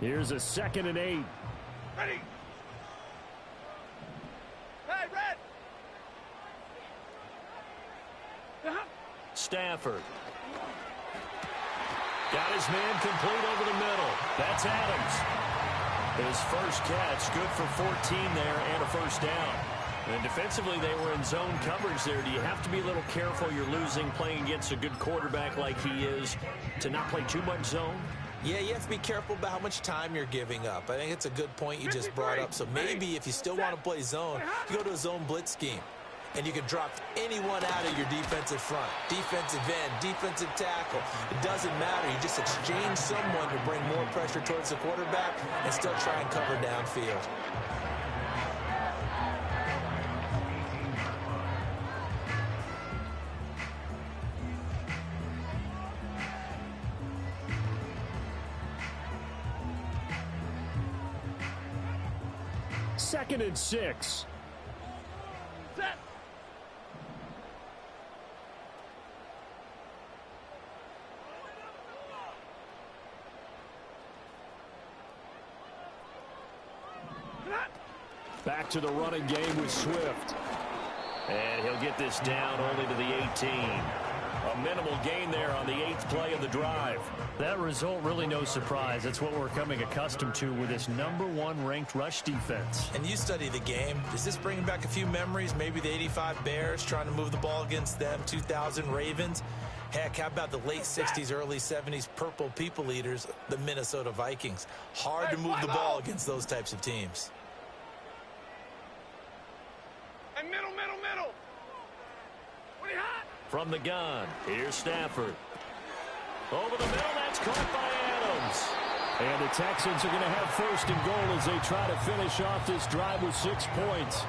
Here's a 2nd and 8. Ready. Hey, red. Stafford. Got his man complete over the middle. That's Adams. His first catch, good for 14 there and a first down. And defensively, they were in zone coverage there. Do you have to be a little careful? You're losing playing against a good quarterback like he is to not play too much zone? Yeah, you have to be careful about how much time you're giving up. I think it's a good point you just brought up. So maybe if you still want to play zone, you go to a zone blitz scheme. And you can drop anyone out of your defensive front. Defensive end, defensive tackle. It doesn't matter. You just exchange someone to bring more pressure towards the quarterback and still try and cover downfield. Second and 6. Set. Back to the running game with Swift. And he'll get this down only to the 18. A minimal gain there on the 8th play of the drive. That result, really no surprise. That's what we're coming accustomed to with this #1 ranked rush defense. And you study the game. Does this bring back a few memories? Maybe the 85 Bears trying to move the ball against them, 2000 Ravens. Heck, how about the late 60s, early 70s Purple People Eaters, the Minnesota Vikings? Hard to move the ball against those types of teams. And middle. What are you hot? From the gun, here's Stafford. Over the middle, that's caught by Adams. And the Texans are going to have 1st and goal as they try to finish off this drive with 6 points.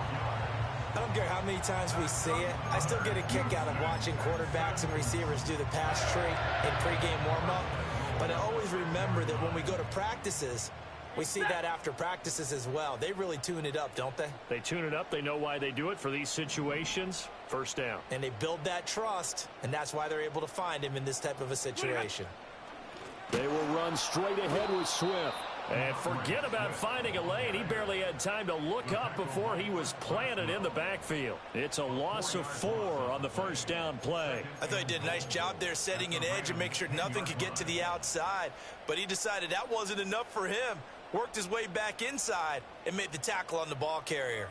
I don't care how many times we see it. I still get a kick out of watching quarterbacks and receivers do the pass tree in pregame warm-up. But I always remember that when we go to practices, we see that after practices as well. They really tune it up, don't they? They tune it up. They know why they do it for these situations. 1st down. And they build that trust, and that's why they're able to find him in this type of a situation. They will run straight ahead with Swift. And forget about finding a lane. He barely had time to look up before he was planted in the backfield. It's a loss of 4 on the 1st down play. I thought he did a nice job there setting an edge and make sure nothing could get to the outside. But he decided that wasn't enough for him. Worked his way back inside and made the tackle on the ball carrier.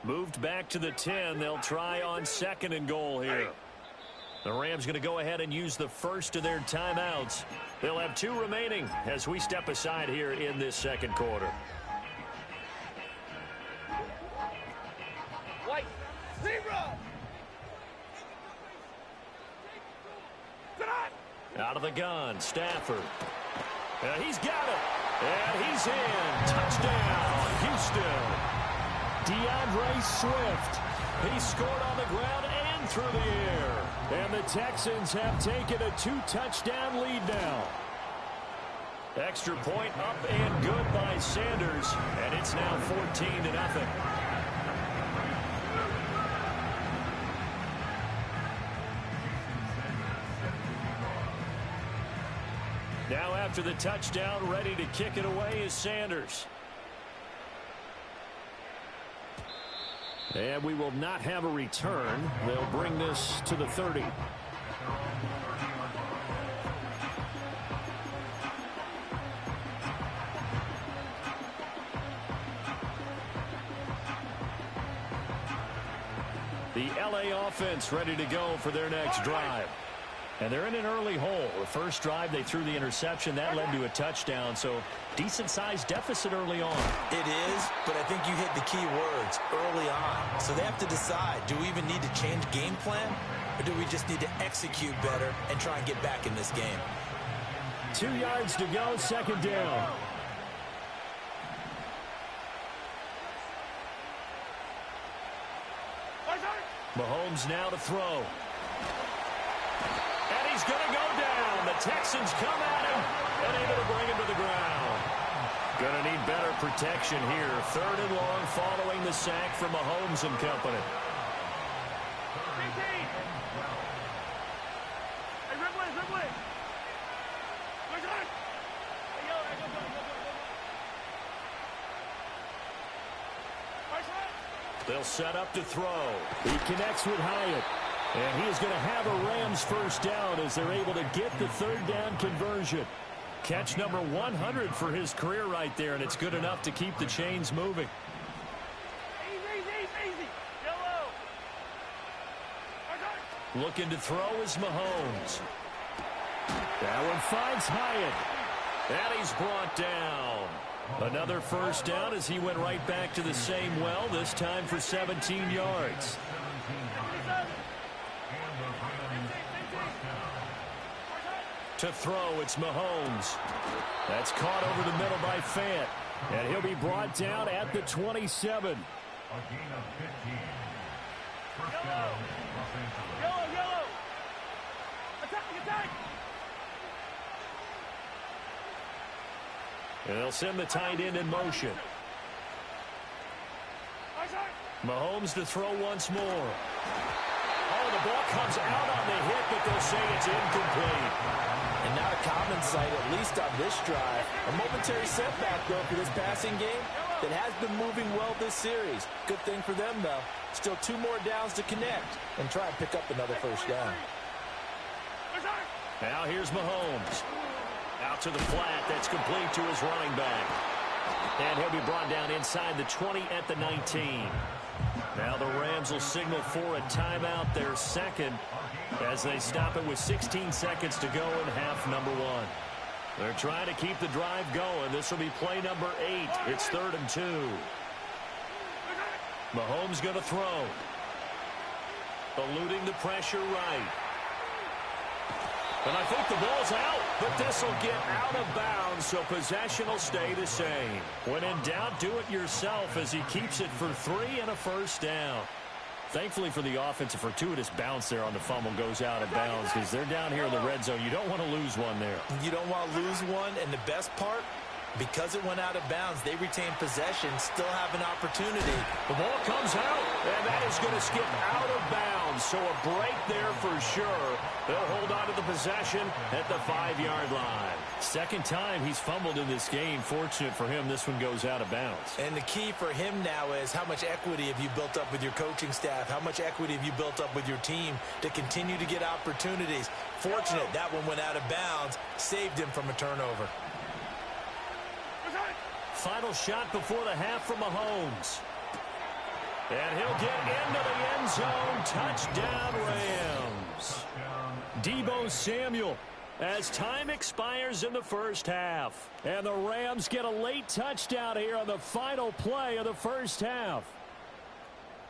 Moved back to the 10. They'll try on 2nd and goal here. The Rams going to go ahead and use the first of their timeouts. They'll have 2 remaining as we step aside here in this 2nd quarter. White. Zero. Out of the gun, Stafford. He's got it. And he's in. Touchdown, Houston. DeAndre Swift. He scored on the ground and through the air. And the Texans have taken a 2-touchdown lead now. Extra point up and good by Sanders. And it's now 14-0. Now after the touchdown, ready to kick it away is Sanders. And we will not have a return. They'll bring this to the 30. The LA offense ready to go for their next drive. And they're in an early hole. The first drive, they threw the interception. That led to a touchdown. So decent-sized deficit early on. It is, but I think you hit the key words, early on. So they have to decide, do we even need to change game plan? Or do we just need to execute better and try and get back in this game? 2 yards to go, 2nd down. Mahomes now to throw. And he's going to go down. The Texans come at him and able to bring him to the ground. Going to need better protection here. 3rd and long following the sack from Mahomes and company. They'll set up to throw. He connects with Hyatt. And he is going to have a Rams first down as they're able to get the third down conversion. Catch number 100 for his career right there, and it's good enough to keep the chains moving. Easy. Yellow. Looking to throw is Mahomes. That one finds Hyatt. And he's brought down. Another first down as he went right back to the same well, this time for 17 yards. To throw, it's Mahomes. That's caught over the middle by Fant. And he'll be brought down at the 27. Yellow. Attack. And they'll send the tight end in motion. Mahomes to throw once more. Oh, the ball comes out on the hit, but they'll say it's incomplete. And not a common sight, at least on this drive. A momentary setback, though, for this passing game that has been moving well this series. Good thing for them, though. Still 2 more downs to connect and try and pick up another first down. Now here's Mahomes. Out to the flat. That's complete to his running back. And he'll be brought down inside the 20 at the 19. Now the Rams will signal for a timeout, their second, as they stop it with 16 seconds to go in half number 1. They're trying to keep the drive going. This will be play number 8. It's 3rd and 2. Mahomes going to throw. Eluding the pressure right. And I think the ball's out, but this will get out of bounds, so possession will stay the same. When in doubt, do it yourself as he keeps it for 3 and a first down. Thankfully for the offense, a fortuitous bounce there on the fumble goes out of bounds because they're down here in the red zone. You don't want to lose one there. You don't want to lose one, and the best part, because it went out of bounds, they retain possession, still have an opportunity. The ball comes out, and that is going to skip out of bounds. So a break there for sure. They'll hold on to the possession at the 5-yard line. Second time he's fumbled in this game. Fortunate for him, this one goes out of bounds. And the key for him now is how much equity have you built up with your coaching staff? How much equity have you built up with your team to continue to get opportunities? Fortunate that one went out of bounds, saved him from a turnover. Final shot before the half from Mahomes. And he'll get into the end zone. Touchdown, Rams. Deebo Samuel as time expires in the first half. And the Rams get a late touchdown here on the final play of the first half.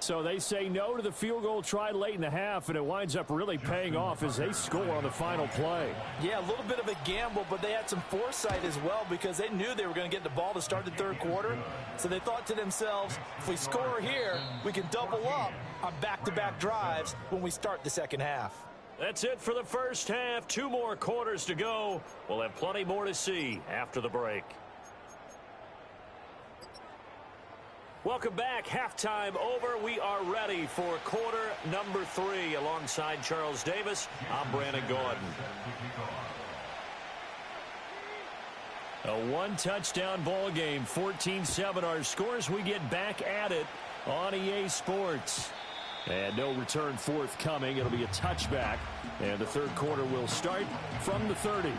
So they say no to the field goal try late in the half, and it winds up really paying off as they score on the final play. Yeah, a little bit of a gamble, but they had some foresight as well because they knew they were going to get the ball to start the third quarter. So they thought to themselves, if we score here, we can double up on back-to-back drives when we start the second half. That's it for the first half. 2 more quarters to go. We'll have plenty more to see after the break. Welcome back. Halftime over. We are ready for quarter number 3. Alongside Charles Davis, I'm Brandon Gordon. A 1-touchdown ball game. 14-7 our scores. We get back at it on EA Sports. And no return forthcoming. It'll be a touchback. And the third quarter will start from the 30.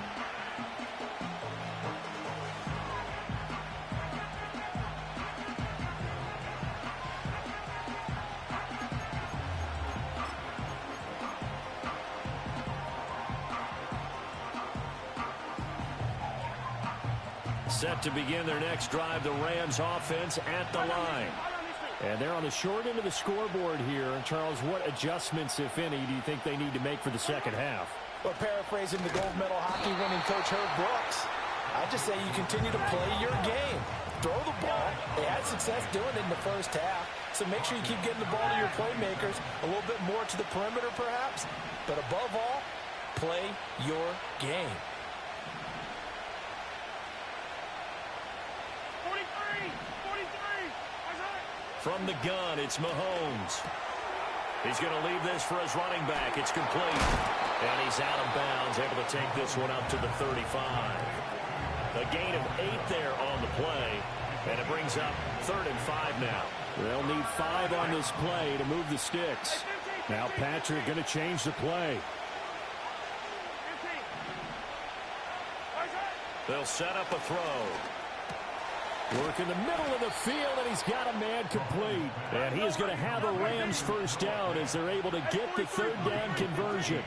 Set to begin their next drive, the Rams offense at the line. And they're on the short end of the scoreboard here. Charles, what adjustments, if any, do you think they need to make for the second half? Well, paraphrasing the gold medal hockey winning coach Herb Brooks, I just say you continue to play your game. Throw the ball. They had success doing it in the first half. So make sure you keep getting the ball to your playmakers, a little bit more to the perimeter perhaps. But above all, play your game. From the gun, it's Mahomes. He's going to leave this for his running back. It's complete. And he's out of bounds, able to take this one up to the 35. A gain of 8 there on the play, and it brings up 3rd and 5 now. They'll need 5 on this play to move the sticks. Now Patrick going to change the play. They'll set up a throw. Work in the middle of the field, and he's got a man complete. And he is going to have a Rams first down as they're able to get the 3rd down conversion.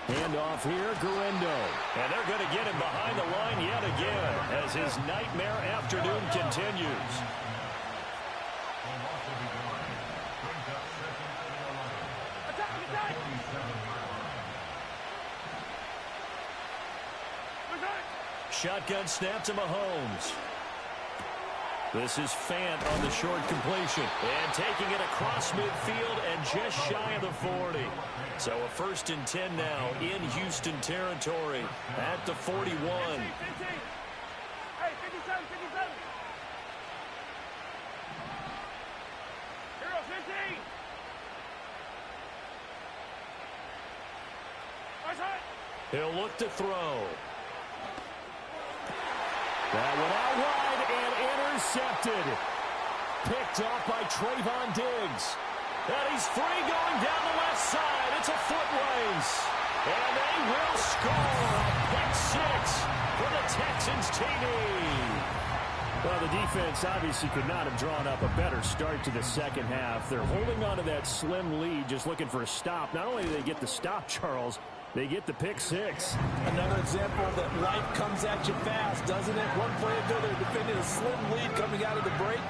Handoff here, Guerendo. And they're going to get him behind the line yet again as his nightmare afternoon continues. Shotgun snap to Mahomes. This is Fant on the short completion. And taking it across midfield and just shy of the 40. So a 1st and 10 now in Houston territory at the 41. Hey, 57, 57. Hero 15. Right side. He'll look to throw. That one out wide and intercepted. Picked off by Trayvon Diggs. And he's free going down the left side. It's a foot race. And they will score a pick 6 for the Texans TD. Well, the defense obviously could not have drawn up a better start to the second half. They're holding on to that slim lead, just looking for a stop. Not only do they get the stop, Charles, they get the pick 6. Another example that life comes at you fast, doesn't it? One play ago, they're defending a slim lead coming out of the break.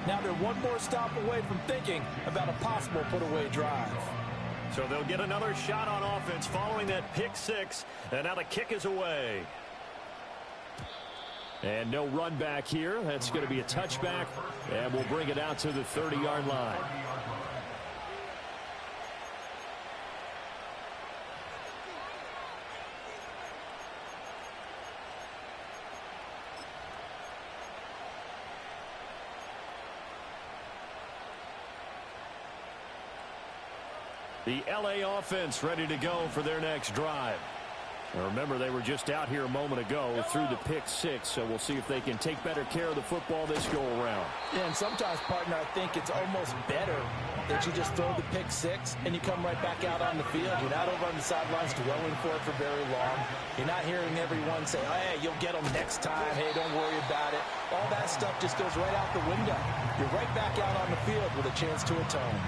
Now they're one more stop away from thinking about a possible put-away drive. So they'll get another shot on offense following that pick 6, and now the kick is away. And no run back here. That's going to be a touchback, and we'll bring it out to the 30-yard line. The L.A. offense ready to go for their next drive. Now remember, they were just out here a moment ago through the pick 6, so we'll see if they can take better care of the football this go-around. Yeah, and sometimes, partner, I think it's almost better that you just throw the pick 6 and you come right back out on the field. You're not over on the sidelines dwelling for it for very long. You're not hearing everyone say, hey, you'll get them next time. Hey, don't worry about it. All that stuff just goes right out the window. You're right back out on the field with a chance to atone.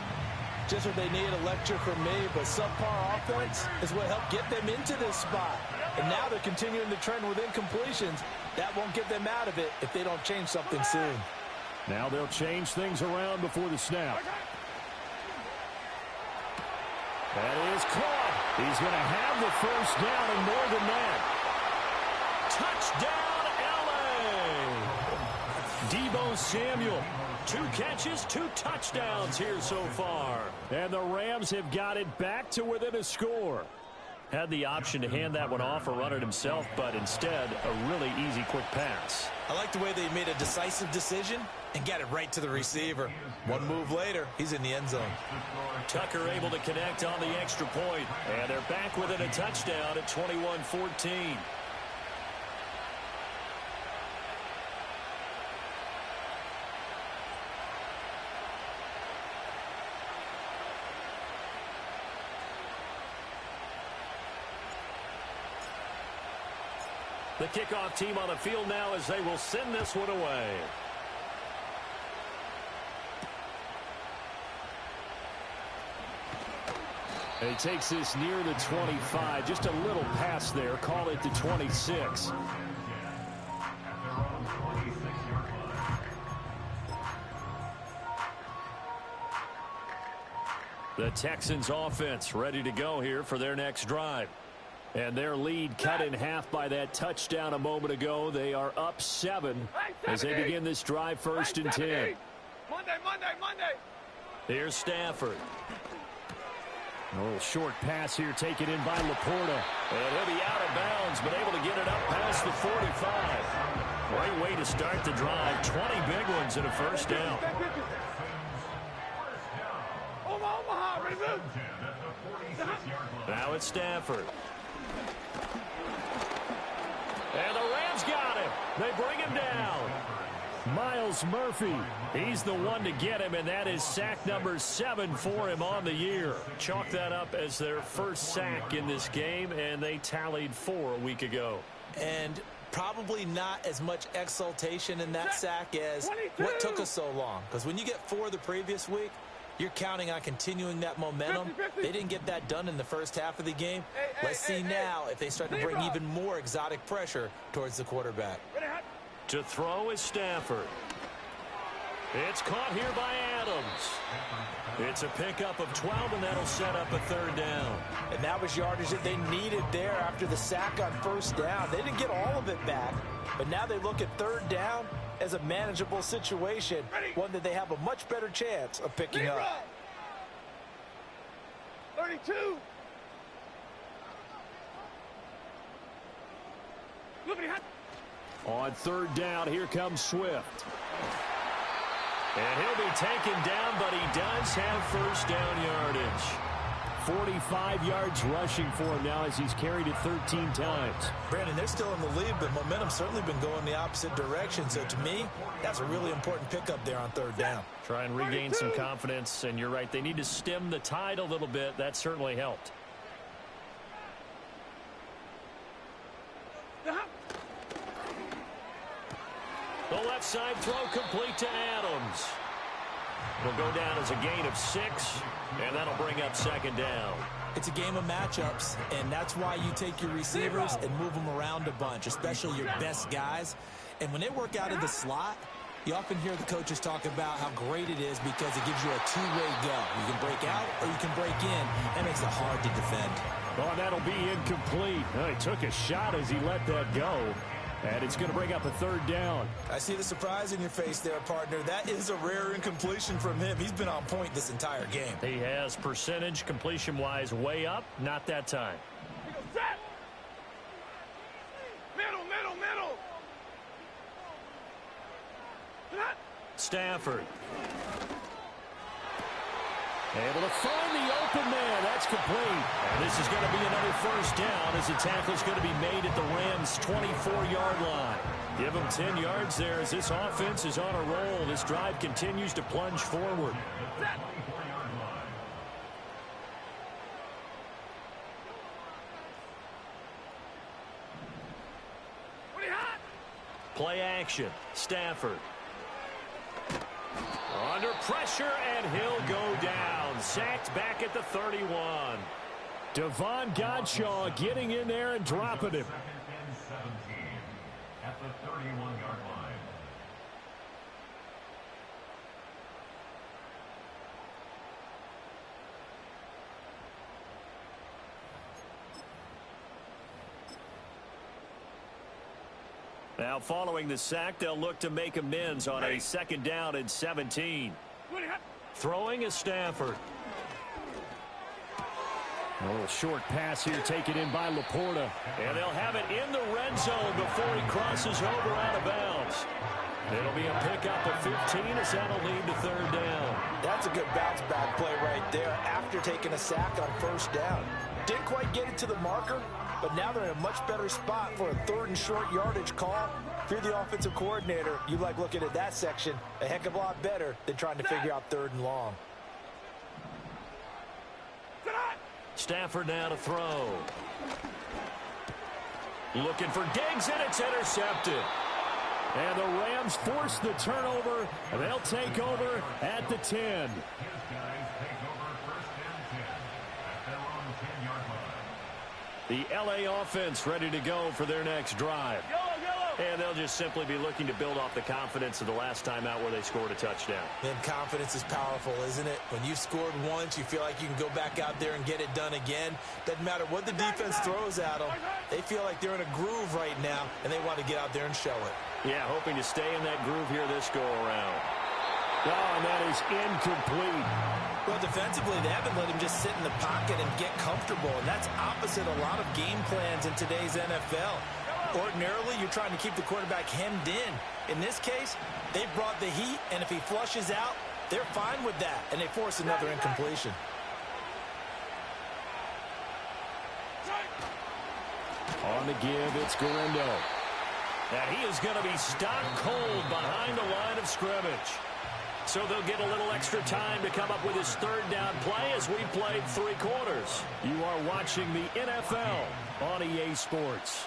Just what they need, a lecture from me, but subpar offense is what helped get them into this spot. And now they're continuing the trend with incompletions. That won't get them out of it if they don't change something soon. Now they'll change things around before the snap. That is caught. He's going to have the first down and more than that. Touchdown, L.A. Deebo Samuel. 2 catches, 2 touchdowns here so far. And the Rams have got it back to within a score. Had the option to hand that one off or run it himself, but instead, a really easy, quick pass. I like the way they made a decisive decision and got it right to the receiver. One move later, he's in the end zone. Tucker able to connect on the extra point, and they're back within a touchdown at 21-14. The kickoff team on the field now as they will send this one away. He takes this near the 25. Just a little pass there. Call it the 26. The Texans offense ready to go here for their next drive. And their lead cut in half by that touchdown a moment ago. They are up 7 as they begin this drive, 1st and 10. Monday. Here's Stafford. A little short pass here taken in by Laporta. And he'll be out of bounds, but able to get it up past the 45. Great way to start the drive. 20 big ones and a first down. Now it's Stafford. And the Rams got him. They bring him down. Myles Murphy, he's the one to get him, and that is sack number 7 for him on the year. Chalk that up as their first sack in this game, and they tallied 4 a week ago. And probably not as much exultation in that sack as what took us so long. Because when you get 4 the previous week, you're counting on continuing that momentum. They didn't get that done in the first half of the game. Let's see now if they start to bring even more exotic pressure towards the quarterback. To throw is Stafford. It's caught here by Adams. It's a pickup of 12, and that'll set up a 3rd down. And that was yardage that they needed there after the sack on 1st down. They didn't get all of it back, but now they look at 3rd down as a manageable situation, one that they have a much better chance of picking up. 32. On 3rd down, here comes Swift. And he'll be taken down, but he does have 1st down yardage. 45 yards rushing for him now as he's carried it 13 times. Brandon, they're still in the lead, but momentum's certainly been going the opposite direction. So to me, that's a really important pickup there on 3rd down. Try and regain some confidence, and you're right. They need to stem the tide a little bit. That certainly helped. The left side throw complete to Adams. It'll go down as a gain of 6, and that'll bring up 2nd down. It's a game of matchups, and that's why you take your receivers and move them around a bunch, especially your best guys. And when they work out of the slot, you often hear the coaches talk about how great it is because it gives you a two-way go. You can break out or you can break in. That makes it hard to defend. Oh, that'll be incomplete. He took a shot as he let that go. And it's going to bring up a 3rd down. I see the surprise in your face there, partner. That is a rare incompletion from him. He's been on point this entire game. He has percentage completion-wise way up. Not that time. Middle. Stafford. Able to find the open man. That's complete. And this is going to be another 1st down as the tackle is going to be made at the Rams' 24-yard line. Give them 10 yards there as this offense is on a roll. This drive continues to plunge forward. Play action. Stafford. Under pressure, and he'll go down. Sacked back at the 31. Devon Godshaw getting in there and dropping him. At the 31-yard line. Now following the sack, they'll look to make amends on a 2nd down and 17. Throwing is Stafford. A little short pass here taken in by Laporta. And they'll have it in the red zone before he crosses over out of bounds. It'll be a pickup of 15 as that'll lead to 3rd down. That's a good bounce back play right there after taking a sack on 1st down. Didn't quite get it to the marker, but now they're in a much better spot for a 3rd and short yardage call. If you're the offensive coordinator, you like looking at that section a heck of a lot better than trying to figure out 3rd and long. Stafford now to throw. Looking for Diggs, and it's intercepted. And the Rams force the turnover, and they'll take over at the 10. The LA offense ready to go for their next drive. And they'll just simply be looking to build off the confidence of the last time out where they scored a touchdown. And confidence is powerful, isn't it? When you've scored once, you feel like you can go back out there and get it done again. Doesn't matter what the defense throws at them. They feel like they're in a groove right now, and they want to get out there and show it. Yeah, hoping to stay in that groove here this go-around. Oh, and that is incomplete. Well, defensively, they haven't let him just sit in the pocket and get comfortable, and that's opposite a lot of game plans in today's NFL. Ordinarily, you're trying to keep the quarterback hemmed in. In this case, they brought the heat, and if he flushes out, they're fine with that, and they force another incompletion. On the give, it's Guerendo. And he is going to be stopped cold behind the line of scrimmage. So they'll get a little extra time to come up with his third down play as we played 3 quarters. You are watching the NFL on EA Sports.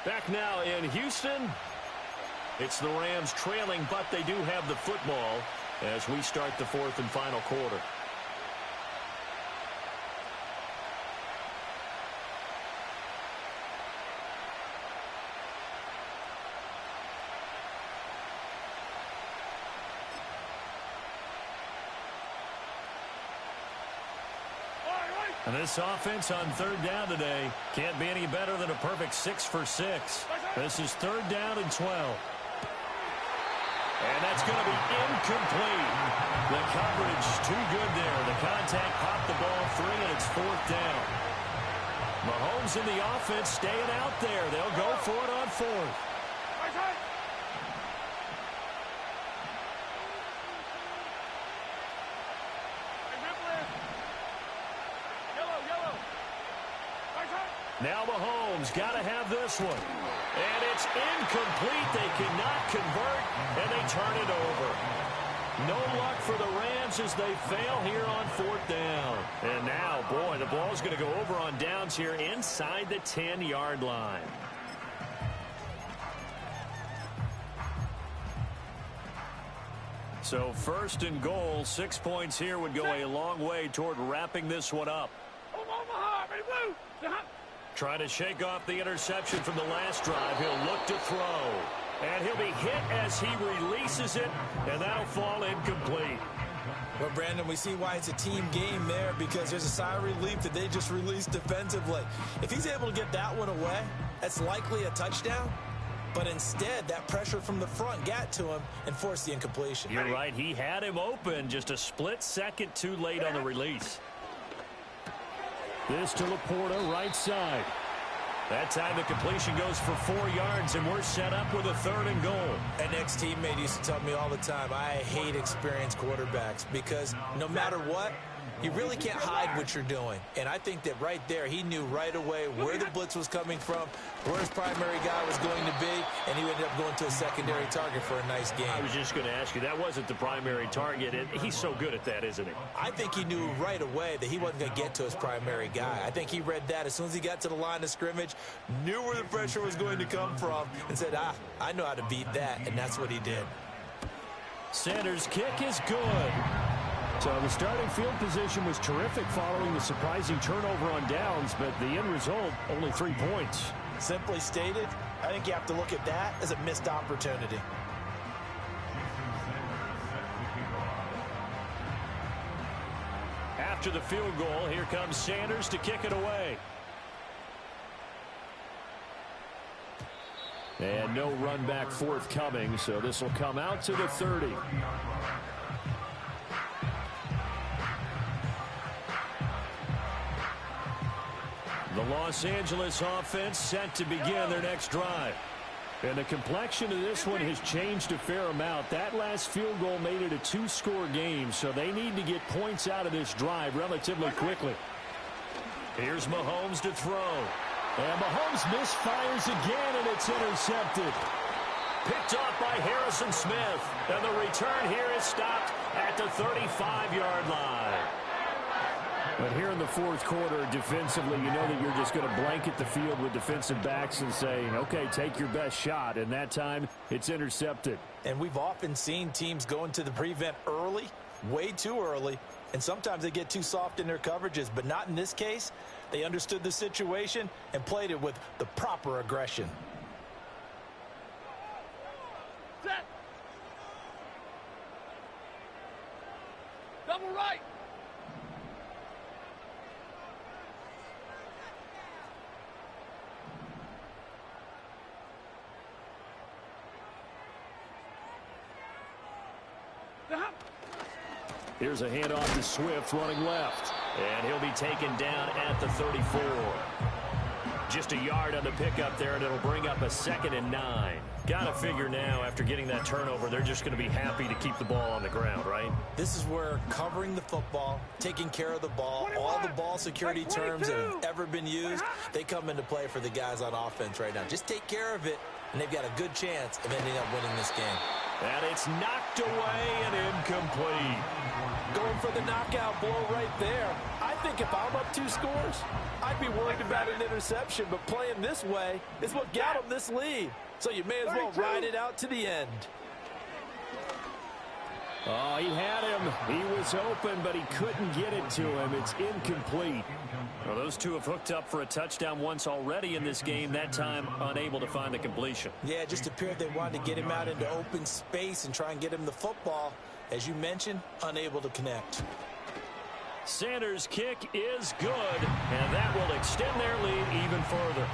Back now in Houston. It's the Rams trailing, but they do have the football as we start the 4th and final quarter. And this offense on 3rd down today can't be any better than a perfect 6 for 6. This is 3rd down and 12. And that's going to be incomplete. The coverage too good there. The contact popped the ball free, and it's 4th down. Mahomes in the offense staying out there. They'll go for it on 4th. Now Mahomes got to have this one. And it's incomplete. They cannot convert, and they turn it over. No luck for the Rams as they fail here on 4th down. And now, boy, the ball's going to go over on downs here inside the 10-yard line. So 1st and goal, 6 points here would go a long way toward wrapping this one up. Trying to shake off the interception from the last drive. He'll look to throw. And he'll be hit as he releases it, and that'll fall incomplete. Well, Brandon, we see why it's a team game there, because there's a sigh of relief that they just released defensively. If he's able to get that one away, that's likely a touchdown. But instead, that pressure from the front got to him and forced the incompletion. You're right. He had him open, just a split second too late on the release. This to Laporta, right side. That time the completion goes for 4 yards, and we're set up with a 3rd and goal. An ex-teammate used to tell me all the time, I hate experienced quarterbacks because no matter what, you really can't hide what you're doing. And I think that right there, he knew right away where the blitz was coming from, where his primary guy was going to be, and he ended up going to a secondary target for a nice game. I was just going to ask you, that wasn't the primary target. He's so good at that, isn't he? I think he knew right away that he wasn't going to get to his primary guy. I think he read that as soon as he got to the line of scrimmage, knew where the pressure was going to come from, and said, I know how to beat that, and that's what he did. Sanders' kick is good. So the starting field position was terrific following the surprising turnover on downs, but the end result, only 3 points. Simply stated, I think you have to look at that as a missed opportunity. After the field goal, here comes Sanders to kick it away. And no run back forthcoming, so this will come out to the 30. The Los Angeles offense set to begin their next drive. And the complexion of this one has changed a fair amount. That last field goal made it a 2-score game, so they need to get points out of this drive relatively quickly. Here's Mahomes to throw. And Mahomes misfires again, and it's intercepted. Picked off by Harrison Smith. And the return here is stopped at the 35-yard line. But here in the 4th quarter, defensively, you know that you're just going to blanket the field with defensive backs and say, okay, take your best shot. And that time, it's intercepted. And we've often seen teams go into the prevent early, way too early, and sometimes they get too soft in their coverages. But not in this case. They understood the situation and played it with the proper aggression. Set. Double right. Here's a handoff to Swift running left. And he'll be taken down at the 34. Just a yard on the pickup there, and it'll bring up a 2nd and 9. Got to figure now, after getting that turnover, they're just going to be happy to keep the ball on the ground, right? This is where covering the football, taking care of the ball, all the ball security terms that have ever been used, they come into play for the guys on offense right now. Just take care of it, and they've got a good chance of ending up winning this game. And it's knocked away and incomplete. Going for the knockout blow right there. I think if I'm up 2 scores, I'd be worried about an interception, but playing this way is what got them this lead. So you may as well ride it out to the end. Oh, he had him. He was open, but he couldn't get it to him. It's incomplete. Well, those two have hooked up for a touchdown once already in this game, that time unable to find the completion. Yeah, it just appeared they wanted to get him out into open space and try and get him the football. As you mentioned, unable to connect. Sanders' kick is good, and that will extend their lead even further.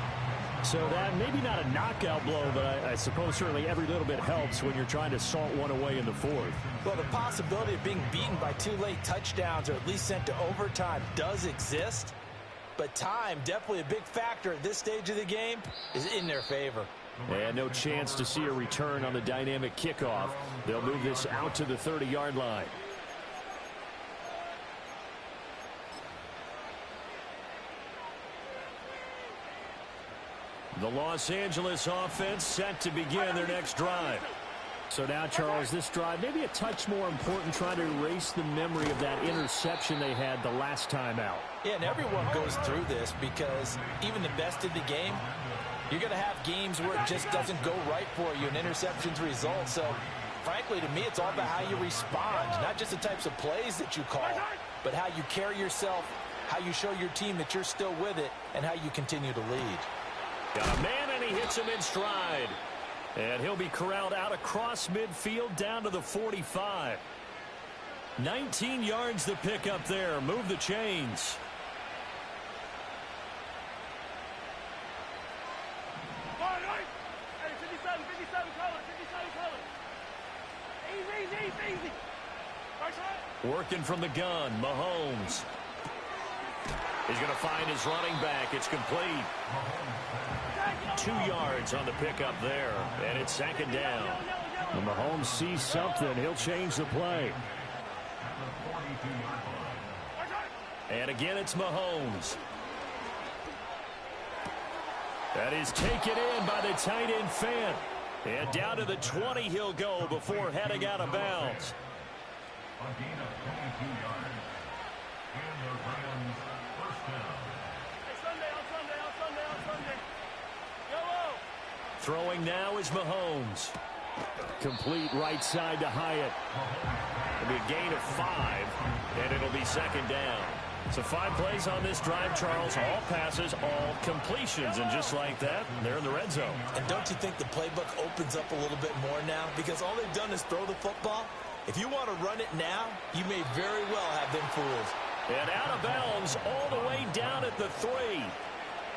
So that maybe not a knockout blow, but I suppose certainly every little bit helps when you're trying to salt one away in the 4th. Well, the possibility of being beaten by 2 late touchdowns or at least sent to overtime does exist. But time, definitely a big factor at this stage of the game, is in their favor. And no chance to see a return on the dynamic kickoff. They'll move this out to the 30-yard line. The Los Angeles offense set to begin their next drive. So now, Charles, this drive maybe a touch more important, trying to erase the memory of that interception they had the last time out. Yeah, and everyone goes through this because even the best in the game, you're going to have games where it just doesn't go right for you and interceptions result. So, frankly, to me, it's all about how you respond, not just the types of plays that you call, but how you carry yourself, how you show your team that you're still with it, and how you continue to lead. Got a man, and he hits him in stride. And he'll be corralled out across midfield down to the 45. 19 yards to pick up there. Move the chains. Hey, 57 color. Easy. Right side. Working from the gun, Mahomes. He's going to find his running back. It's complete. 2 yards on the pickup there, and it's 2nd down. When Mahomes sees something, he'll change the play. And again, it's Mahomes. That is taken in by the tight end Fant. And down to the 20 he'll go before heading out of bounds. A gain of 22 yards. And the Rams first down. Sunday. Yellow. Throwing now is Mahomes. Complete right side to Hyatt. It'll be a gain of 5, and it'll be 2nd down. So 5 plays on this drive, Charles. All passes, all completions. And just like that, they're in the red zone. And don't you think the playbook opens up a little bit more now? Because all they've done is throw the football. If you want to run it now, you may very well have them fooled. And out of bounds all the way down at the 3.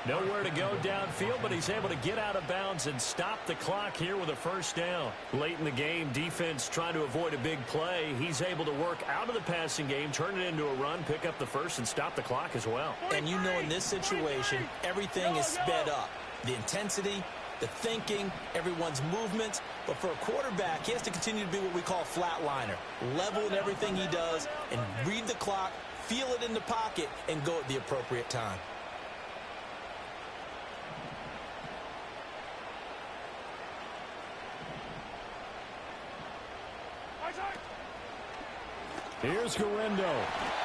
Nowhere to go downfield, but he's able to get out of bounds and stop the clock here with a 1st down. Late in the game, defense trying to avoid a big play. He's able to work out of the passing game, turn it into a run, pick up the 1st, and stop the clock as well. And you know in this situation, everything is sped up. The intensity, the thinking, everyone's movements. But for a quarterback, he has to continue to be what we call a flatliner. Level in everything he does and read the clock, feel it in the pocket, and go at the appropriate time. Here's Guerendo.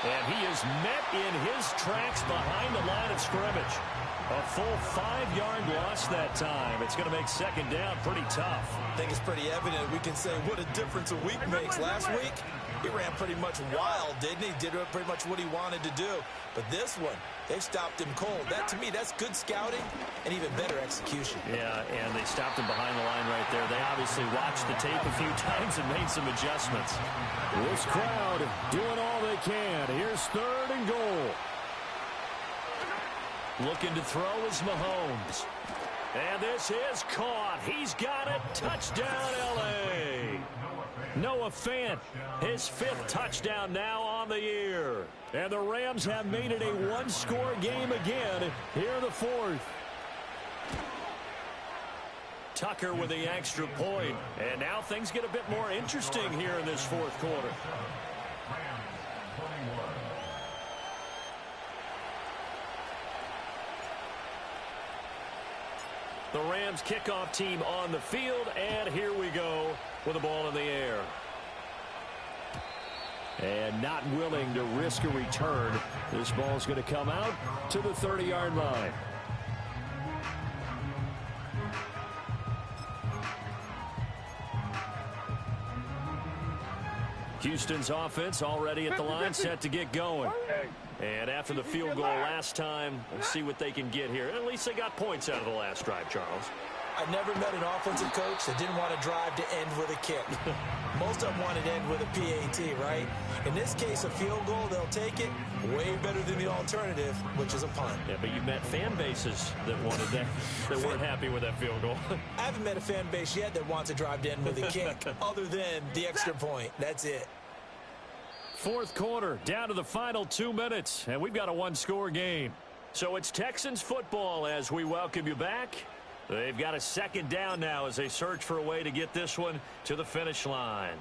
And he is met in his tracks behind the line of scrimmage. A full 5-yard loss that time. It's going to make 2nd down pretty tough. I think it's pretty evident. We can say what a difference a week makes. Last week, he ran pretty much wild, didn't he? Did pretty much what he wanted to do. But this one, they've stopped him cold. That, to me, that's good scouting and even better execution. Yeah, and they stopped him behind the line right there. They obviously watched the tape a few times and made some adjustments. This crowd doing all they can. Here's 3rd and goal. Looking to throw is Mahomes. And this is caught. He's got it. Touchdown, L.A. Noah Fant, his 5th touchdown now on the year. And the Rams have made it a one-score game again here in the 4th. Tucker with the extra point. And now things get a bit more interesting here in this 4th quarter. The Rams kickoff team on the field, and here we go with the ball in the air. And not willing to risk a return. This ball's going to come out to the 30-yard line. Houston's offense already at the line, set to get going. And after the field goal last time, we'll see what they can get here. At least they got points out of the last drive, Charles. I've never met an offensive coach that didn't want to drive to end with a kick. Most of them wanted to end with a PAT, right? In this case, a field goal, they'll take it. Way better than the alternative, which is a punt. Yeah, but you've met fan bases that wanted that, that weren't happy with that field goal. I haven't met a fan base yet that wants to drive to end with a kick, other than the extra point. That's it. 4th quarter, down to the final 2 minutes, and we've got a one-score game. So it's Texans football as we welcome you back. They've got a 2nd down now as they search for a way to get this one to the finish line.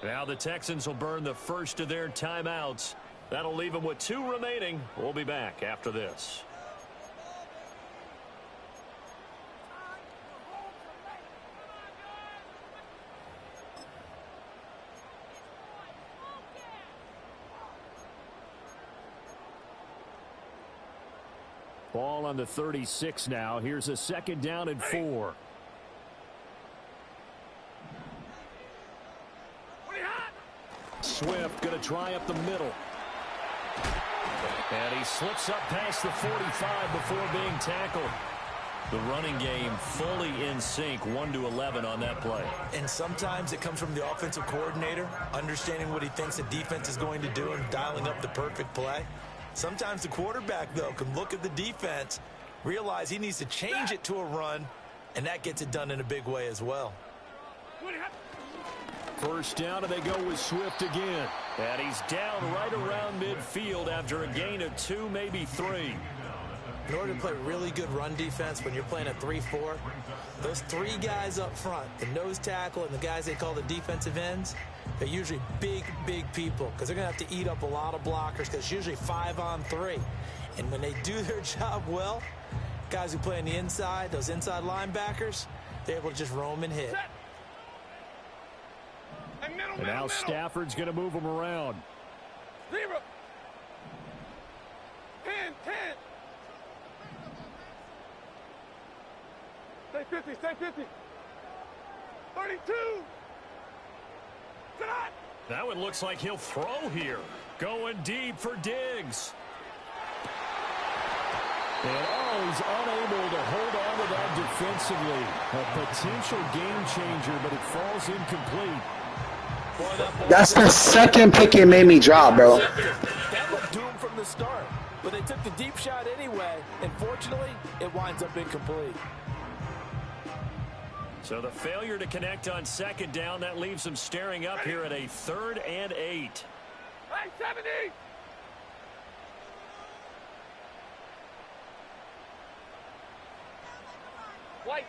Now the Texans will burn the first of their timeouts. That'll leave them with 2 remaining. We'll be back after this. Ball on the 36 now. Here's a 2nd down and 4. Swift going to try up the middle. And he slips up past the 45 before being tackled. The running game fully in sync, 1-11 on that play. And sometimes it comes from the offensive coordinator, understanding what he thinks the defense is going to do and dialing up the perfect play. Sometimes the quarterback, though, can look at the defense, realize he needs to change it to a run, and that gets it done in a big way as well. 1st down, and they go with Swift again. And he's down right around midfield after a gain of 2, maybe 3. In order to play really good run defense when you're playing a 3-4, those 3 guys up front, the nose tackle and the guys they call the defensive ends, they're usually big, big people because they're going to have to eat up a lot of blockers because it's usually 5-on-3. And when they do their job well, guys who play on the inside, those inside linebackers, they're able to just roam and hit. And now Stafford's going to move him around. 0. 10. Stay 50. 32. That one looks like he'll throw here. Going deep for Diggs. And he's unable to hold on to that defensively. A potential game changer, but it falls incomplete. That's the 2nd pick it made me drop, bro. That looked doomed from the start. But they took the deep shot anyway, and fortunately, it winds up incomplete. So the failure to connect on 2nd down, that leaves them staring up here at a 3rd and 8. Hey, 70! White.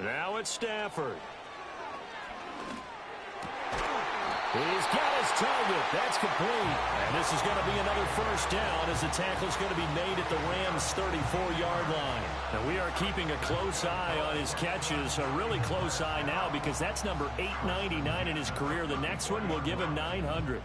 Now it's Stafford. He's got his target. That's complete. And this is going to be another 1st down as the tackle is going to be made at the Rams' 34-yard line. Now we are keeping a close eye on his catches, a really close eye now because that's number 899 in his career. The next one will give him 900.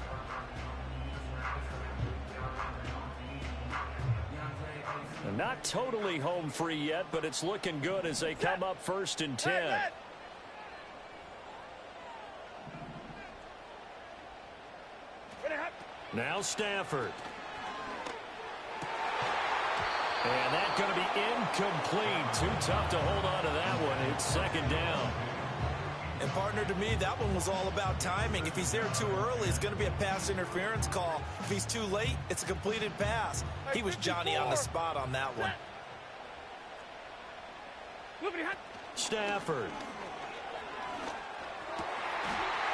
Not totally home free yet, but it's looking good as they come up 1st and 10. Now Stafford. And that's going to be incomplete. Too tough to hold on to that one. It's second down. And partner, to me, that one was all about timing. If he's there too early, it's going to be a pass interference call. If he's too late, it's a completed pass. He was Johnny on the spot on that one. Stafford.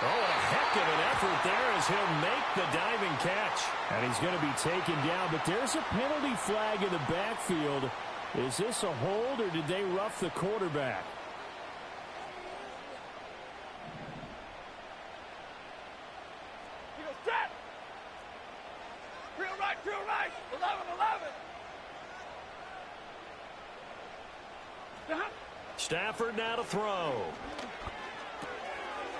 Oh, and a heck of an effort there as he'll make the diving catch. And he's going to be taken down, but there's a penalty flag in the backfield. Is this a hold, or did they rough the quarterback? Drill right, 11. Stafford now to throw.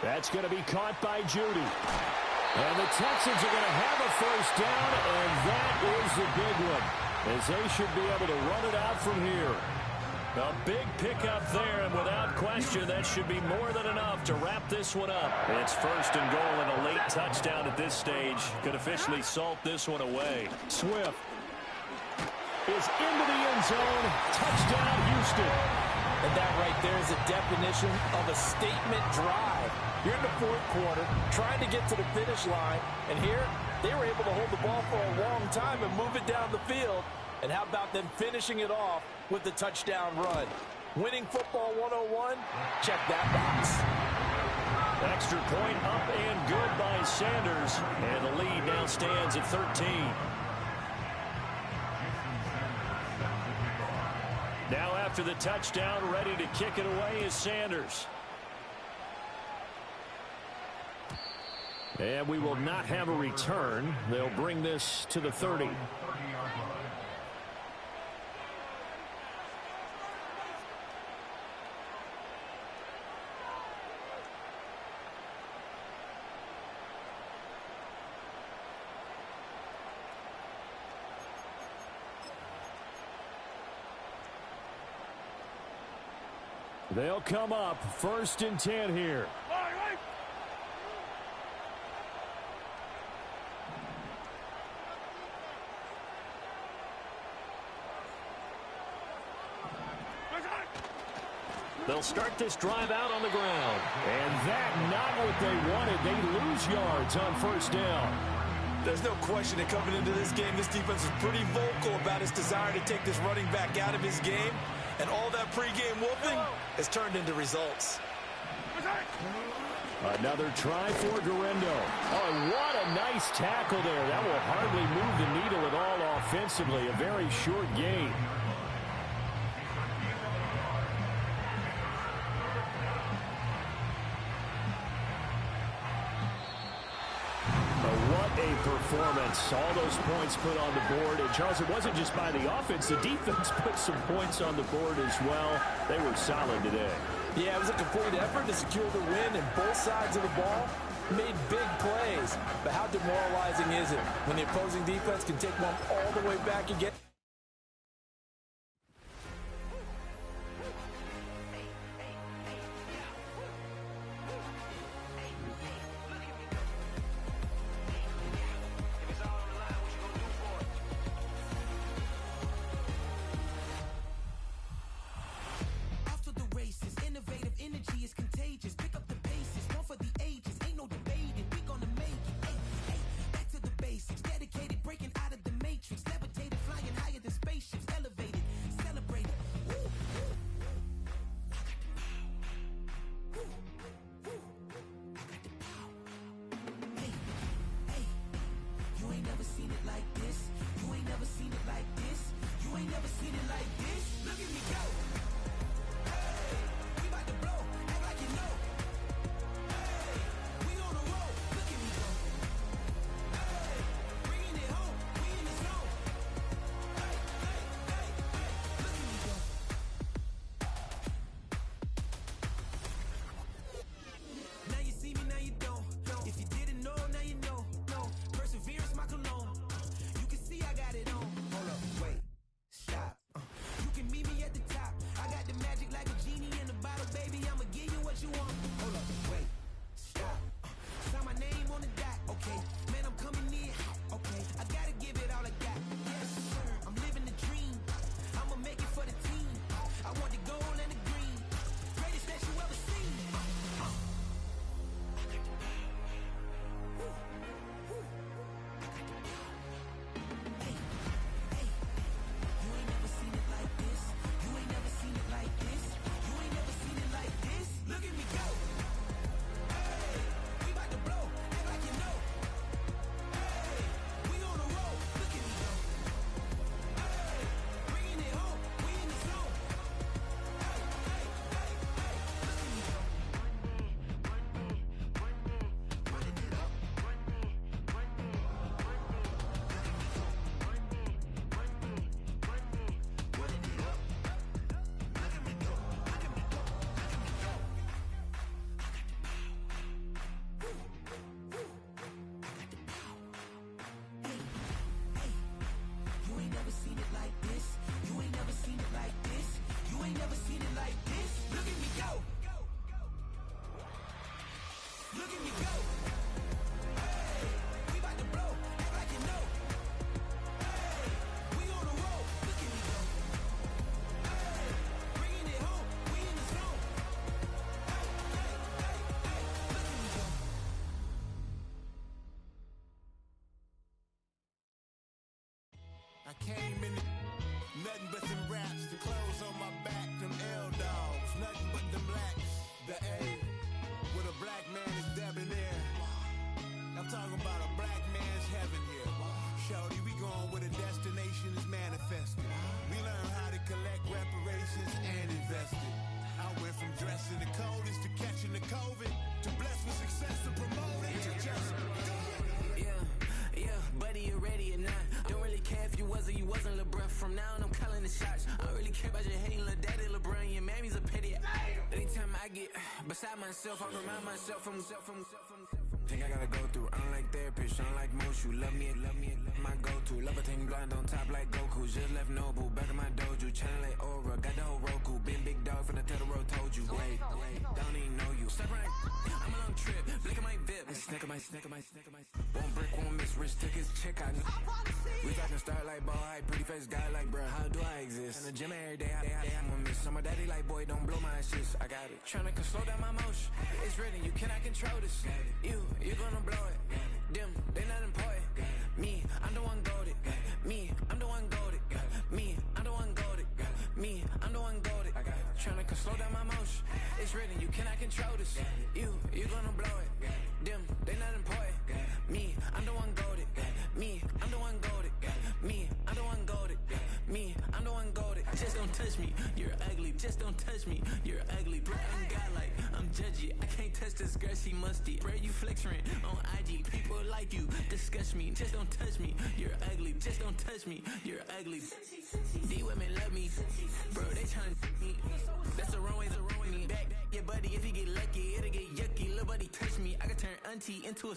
That's going to be caught by Judy. And the Texans are going to have a first down, and that is the big one, as they should be able to run it out from here. A big pickup there, and without question, that should be more than enough to wrap this one up. It's first and goal, and a late touchdown at this stage could officially salt this one away. Swift is into the end zone. Touchdown, Houston. And that right there is a definition of a statement drive. You're in the fourth quarter, trying to get to the finish line, and here they were able to hold the ball for a long time and move it down the field. And how about them finishing it off with the touchdown run? Winning football 101, check that box. Extra point up and good by Sanders, and the lead now stands at 13. Now after the touchdown, ready to kick it away is Sanders. And we will not have a return. They'll bring this to the 30. They'll come up first and 10 here. They'll start this drive out on the ground. And that not what they wanted. They lose yards on first down. There's no question that coming into this game, this defense is pretty vocal about its desire to take this running back out of his game. And all that pregame whooping has turned into results. Another try for Guerrero. Oh, what a nice tackle there. That will hardly move the needle at all offensively. A very short gain. Performance. All those points put on the board. And, Charles, it wasn't just by the offense. The defense put some points on the board as well. They were solid today. Yeah, it was a complete effort to secure the win, and both sides of the ball made big plays. But how demoralizing is it when the opposing defense can take one all the way back and get... Dedicated, breaking out of the matrix, levitated, flying high. Look at me go. Hey, we about to blow. Act like you know. Hey, we on the road. Look at me go. Hey, bringing it home. We in the zone. Hey, hey, hey, hey, look at me go. I came in nothing but some raps, the clothes on my back, them L-dogs, nothing but them blacks, the A, with a black man is debonair. I'm talking about a black man's heaven here. Shorty, we going where the destination is manifested. We learn how to collect reparations and invest it. I went from dressing the coldest to catching the COVID, to blessed with success to promote it, to just go. Yeah, buddy, you ready or not? Don't really care if you was or you wasn't LeBron. From now on, I'm calling the shots. I don't really care about your hating little daddy LeBron. Your mammy's a pity. Anytime I get beside myself, I remind myself from. Think I gotta go through. I don't like therapists, I don't like most. You love me, my go-to. Love a thing blind on top like Goku. Just left Noble, back in my dojo. Channel like Aura, got the whole Roku. Been big dog from the Totoro, told you. Wait, don't even know you. Step right, I'm a long trip. Blick at my VIP. Snicker my. One brick, one miss. Rich took his chick out. We talking start like ball high, pretty face guy like bruh. How do I exist? In the gym every day, I'm gonna miss. So my daddy like, boy, don't blow my assist. I got it. Tryna slow down my motion. It's written, you cannot control this. You gonna blow it. Them, they not important. Me, I'm the one goated. Me, I'm the one goated. Me, I'm the one goated. Me, I'm the one goated. Tryna slow down my motion. It's written, you cannot control this. You gonna blow it. Them, they not important. Me, I'm the one goated. Me, I'm the one goated. Me, I'm the one goated. Me, I'm the one goated. Just don't touch me, you're ugly. Just don't touch me, you're ugly. Bro, I'm godlike, I'm judgy. I can't touch this girl, she musty. Bro, you flexing on IG. People like you disgust me. Just don't touch me, you're ugly. Just don't touch me, you're ugly. These women love me, bro, they tryna me. That's the wrong way me. Back your buddy, if you get lucky, it'll get yucky. Little buddy touch me, I can turn auntie into a.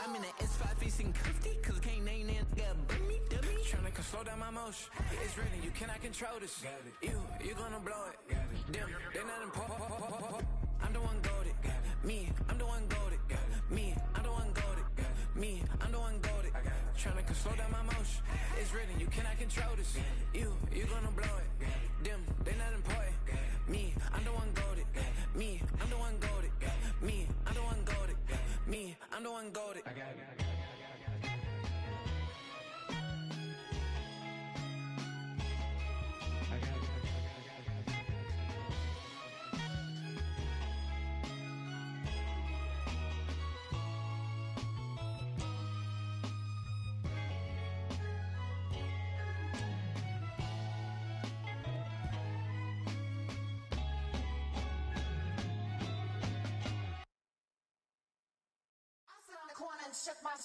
I'm in the S5 facing cuffy, cause I can't name that guy but me, dummy. Tryna slow down my motion. It's written, you cannot control this. You gonna blow it. Them, they not important. I'm the one goated. Me, I'm the one goated. Me, I'm the one goated. Me, I'm the one goated. Tryna slow down my motion. It's written, you cannot control this. You gonna blow it. Them, they not important. Me, I'm the one goated. Me, I'm the one goated. Me, I'm the one goated. Me, I'm the one goated. I got it.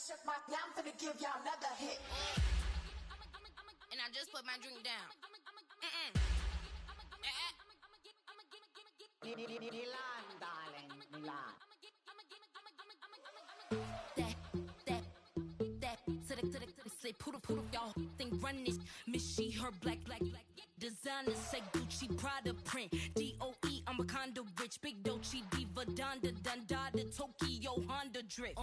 Shook my, yeah, I'm finna give y'all another hit. And I just put my drink down. Milan, darling, Milan. That, say poodle, y'all think run this. Miss she, her black. Designer say Gucci, Prada print. DOE, I'm a condo rich. Big Dolce, Diva, Donda, Tokyo, Honda drip.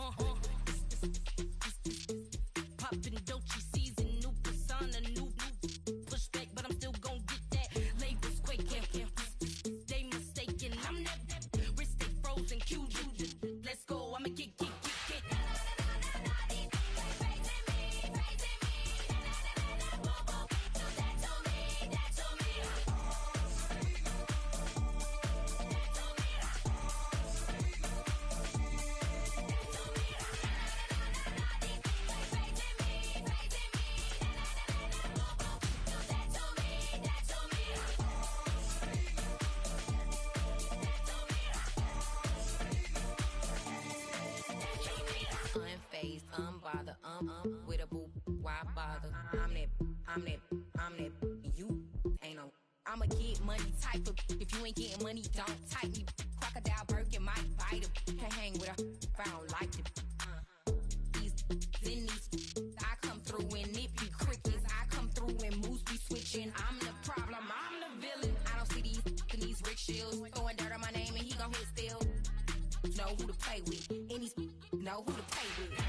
Poppin' Dolce season, new persona, new pushback, but I'm still gon' get that. Labels quaking, they mistaken. I'm that wrist stay frozen, QU. Let's go, I'ma get. Unbothered, with a boo, why bother? I'm that, you ain't no. I'ma get money type of. If you ain't getting money, don't type me. Crocodile Birkin might bite him. Can't hang with her if I don't like them. These, I come through and it be crickets. I come through and moves be switching. I'm the problem, I'm the villain. I don't see these rickshaws throwing dirt on my name and he gon' hit still. No who to play with. And these know who to play with.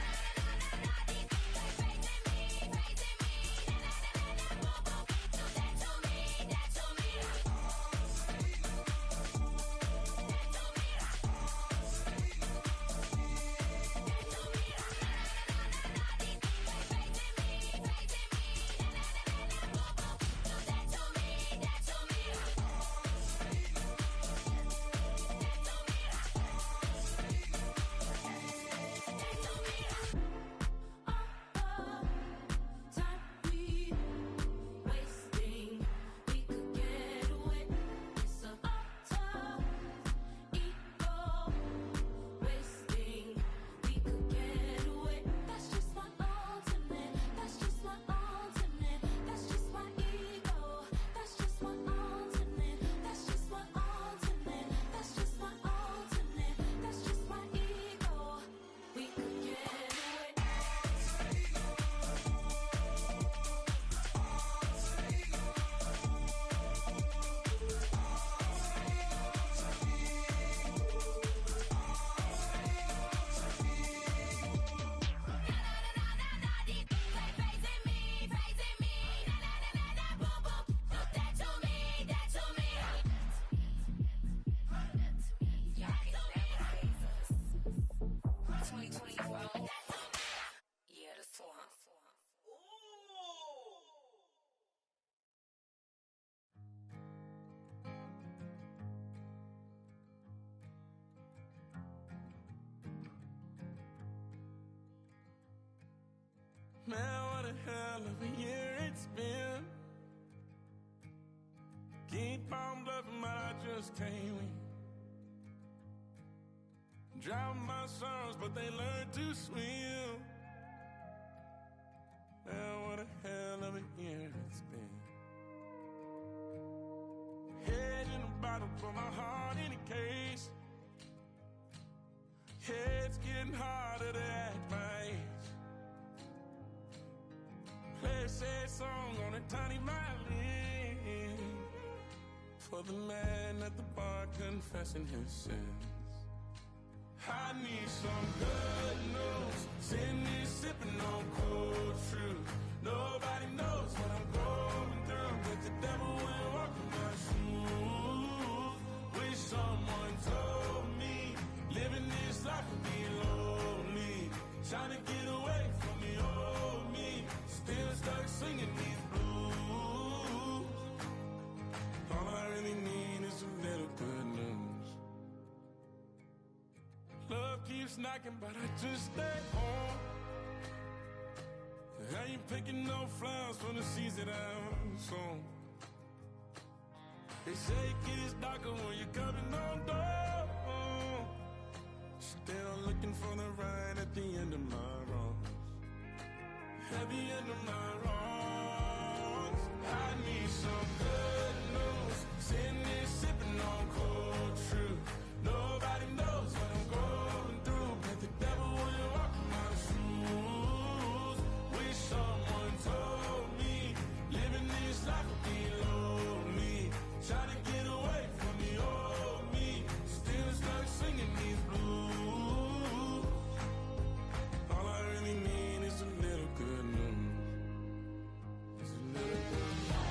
Man, what a hell of a year it's been. Keep on bluffing, but I just can't win. Drown my sorrows, but they learn to swim. Man, what a hell of a year it's been. Head in a bottle, put my heart in a case. It's getting harder to act my age. Play a sad song on a tiny violin for the man at the bar confessing his sins. I need some good news. Sitting here sipping on cold truth. Nobody knows what I'm going through, but the devil will walk in my shoes. Wish someone told me living this life would be lonely. Trying to get away from the old me. Still stuck singing these blues. All I really need is a little good news. Love keeps knocking, but I just stay home. I ain't picking no flowers from the seeds that I've sown. They say it gets darker when you're coming on door. Still looking for the right at the end of my road. At the end of my wrongs, I need some good news. Sitting here sipping on cold truth. Nobody knows what I'm going through, but the devil will walk in my shoes. Wish someone told me living this life would be lonely. Trying to get away from the old me. Still stuck singing these blues. All I really need is a little good news. It's a little good news.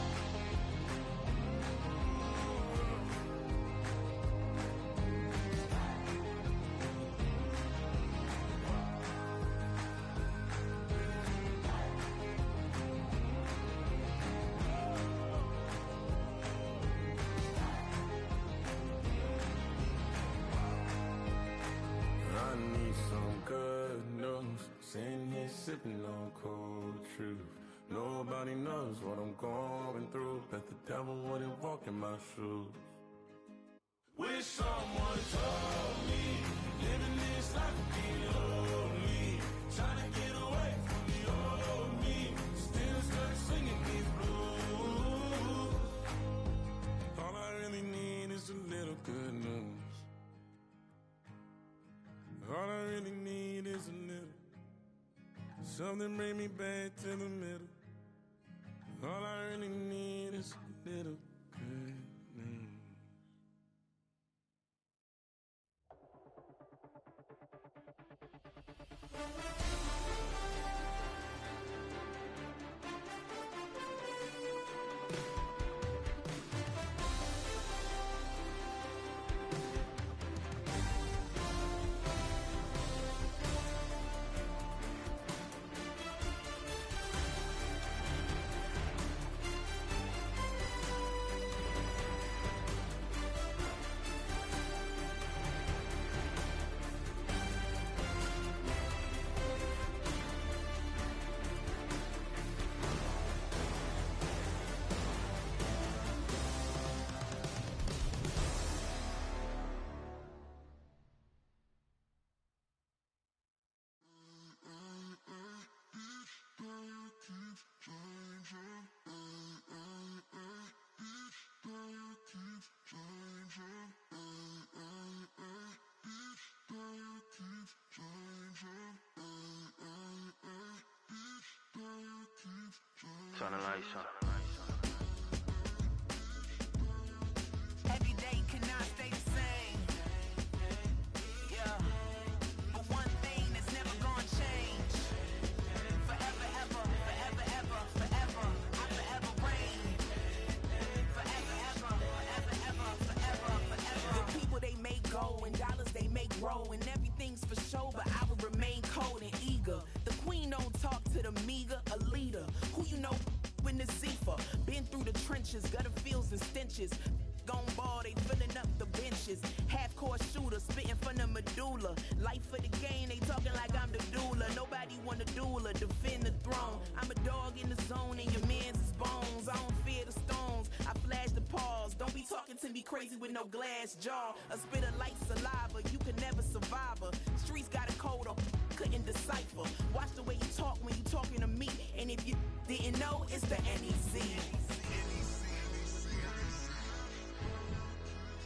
I need some good news. Sitting here sipping on cold truth. Nobody knows what I'm going through, but the devil wouldn't walk in my shoes. Wish someone told me living this life would be lonely. Trying to get away from the old me. Still stuck singing these blues. All I really need is a little good news. All I really need is a little. Something bring me back to the middle. All I really need is a little good news. Turn the lights on. Every day cannot stay the same. Yeah. But one thing that's never gonna change. Forever, ever, forever, ever, forever. I forever reign. Forever, ever, forever, ever, forever, forever. The people they make go and dollars they make grow. And everything's for show, but I will remain cold and eager. The queen don't talk to the meager, a leader. Who you know in the Zephyr? Been through the trenches, gutter fields and stenches. Gone ball, they filling up the benches. Half-court shooter, spitting from the medulla. Life for the game, they talking like I'm the doula. Nobody want a doula, defend the throne. I'm a dog in the zone and your man's is bones. I don't fear the stones, I flash the paws. Don't be talking to me crazy with no glass jaw. A spit of light saliva, you can never survive her. Streets got a code up, couldn't decipher. Watch the way you talk when you talking to me. And if you didn't know, it's the NEC.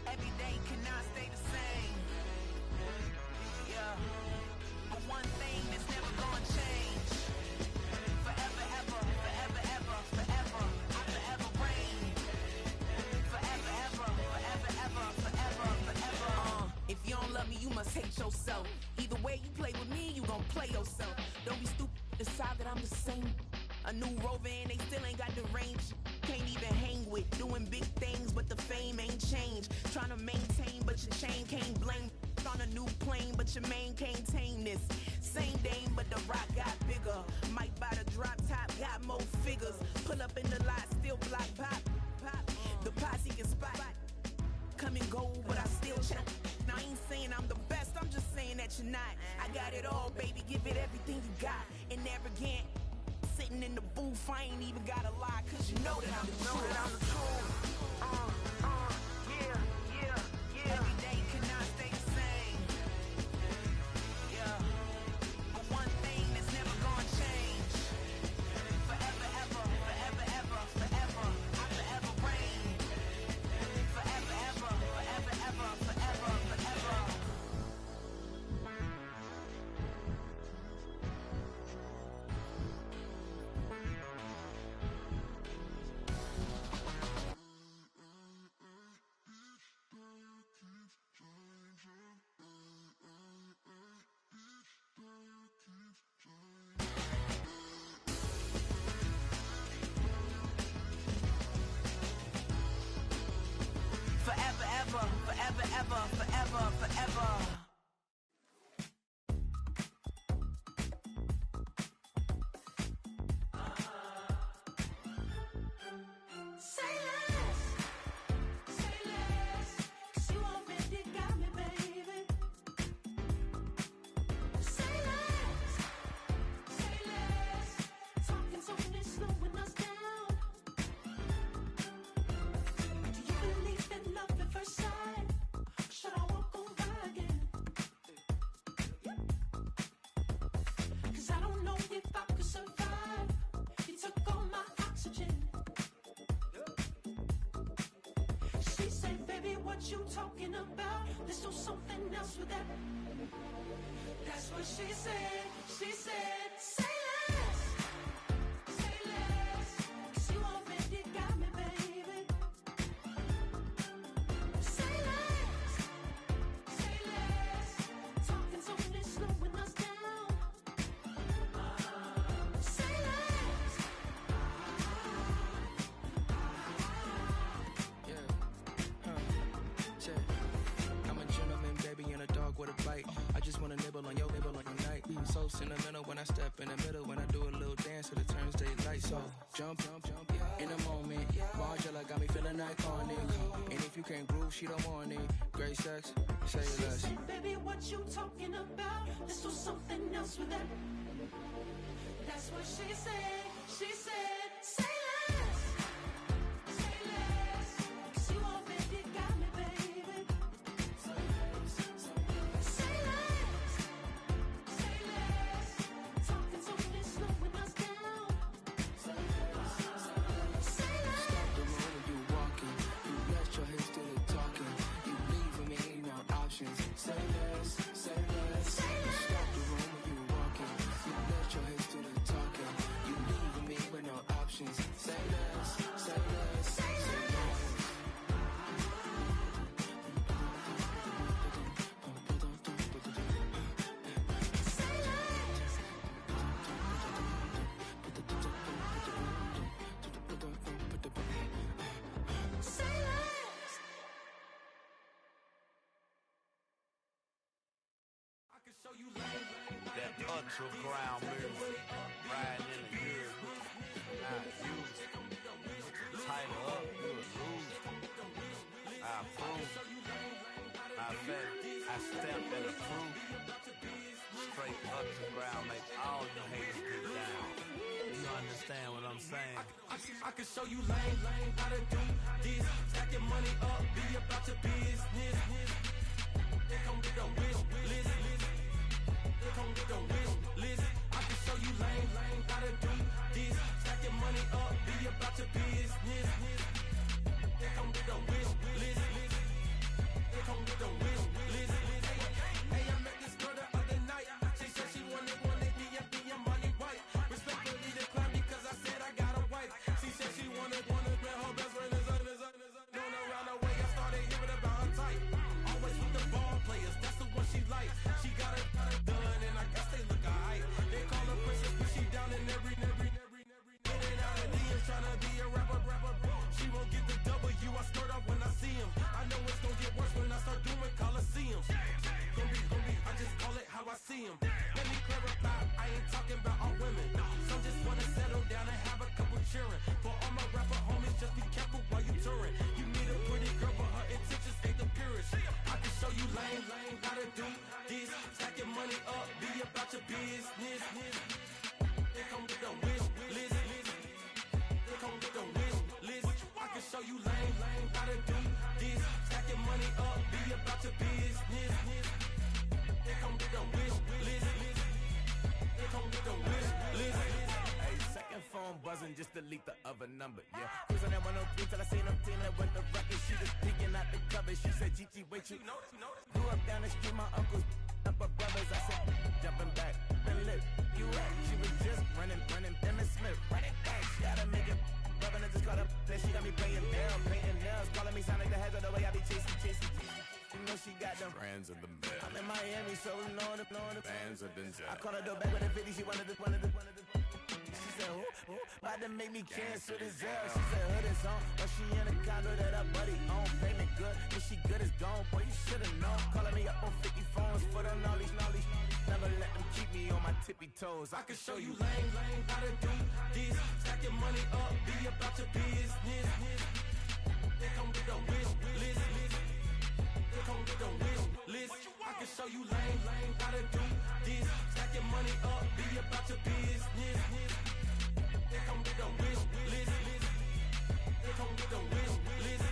Every day cannot stay the same. Yeah. But one thing that's never gonna change. Forever, ever, forever, ever, forever. I forever reign. Forever, ever, forever, ever, forever, forever. If you don't love me, you must hate yourself. Either way you play with me, you gon' play yourself. Don't be stupid, decide that I'm the same. A new Rover and they still ain't got the range. Can't even hang with, doing big things, but the fame ain't changed. Trying to maintain, but your chain can't blame. On a new plane, but your main can't tame this. Same dame, but the rock got bigger. Might buy the drop top, got more figures. Pull up in the lot, still block pop. The posse can spot. Come and go, but I still check. Now I ain't saying I'm the best, I'm just saying that you're not. I got it all, baby, give it everything you got. And arrogant, sitting in the booth, I ain't even gotta lie, cause you know that I'm the truth. Yeah. Every day cannot stay the same. Yeah. But one thing that's never gonna change. Forever, ever, forever, ever, forever. I forever reign. Forever, ever, forever, ever, forever, forever. Forever, ever, forever, ever, forever, forever. Say less, 'cause you already got me, baby. Say less, talking so much, slowing us down. Do you believe in love at first sight? Should I walk on by again? 'Cause I don't know if I could survive. You took all my oxygen. She said, baby, what you talking about? Let's do something else with that. That's what she said. She said, say less, 'cause you already got me, baby. Say less, talking so much, slowing us down. Sentimental when I step in the middle, when I do a little dance, so it turns daylight. So jump, in the moment. Margella got me feeling iconic. And if you can't groove, she don't want it. Great sex, say less. She said, baby, what you talking about? Let's do something else with that. That's what she said. She said, say less. Say less. 'Cause you already got me, baby. Say less. Say less. Talking so slowing us down. Say less. Say less. Stop the room when you walking. You let your hips do the talking. You leaving me no options. Say less. Say less. Say less. Stop the room when you walking. You let your hips do the talking. You leaving me with no options. Say less. Say less. Say less. That ultra ground music, riding in the good, not used. Tighten up, you would lose. I approve. I bet I stamped and approved. Straight ultra ground make all you haters get down. You understand what I'm saying? I can show you lame, how to do this. Stack your money up, be about your business. They come with a wish list. They come with a wish list. I can show you lame, how to do this. Stack your money up, be about your business. They come with a wish list. They come with a wish list. Hey, I met this girl the other night. She said she wanted be a money white. Respectfully declined because I said I got a wife. She said she wanted her best friend is known around the way. I started hearing about her type. Always with the ball players, that's the one she likes. She got it done, and I guess they look alright. They call her princess, but she down in every. In and out of DMs, tryna be a rapper. She won't get the W, I skirt off when I see him. I know it's gonna get worse when I start doing Coliseums. Gonna be, I just call it how I see him. Let me clarify, I ain't talking about all women. Some just wanna settle down and have a couple cheering. For all my rapper homies, just be careful while you touring. You meet a pretty girl, but her intentions ain't the purest. I can show you lame, how to do this. Stack your money up, be about your business. They come with a wish list. They come with a wish list. I can show you lame, how to do this. Stack your money up, be about your business. They come with a wish list. They come with a wish list. Hey, second phone buzzing, just delete the other number, yeah. Cruising at 103 till I seen them team that went the record. She was peeking out the cover. She said, Gigi, wait, you grew up down the street, my uncles up her brothers. I said, jumping back, been lit. You at? She was just running, Emmett Smith, running back. She gotta make it. Rubbing it, just caught up. Then she got me playing down, painting nails, calling me Sonic the Hedgehog the way I be chasing. You know she got them Brands of the bed. I'm in Miami, so knowing the Bands of the I caught her door back with a 50, she wanted the. She said, who? About to make me cancel this L. She said, hood is on, but she in a condo that her buddy own. Payment good, if she good is gone. Boy, you should've known. Calling me up on 50 phones, foot on all these. Never let them keep me on my tippy toes. I can show you lame, how to do this. Stack your money up, be about your business. They come with a wish list. They come with a wish list. I can show you lame, how to do this. Stack your money up, be about your business. They come with a wish list. They come with a wish list.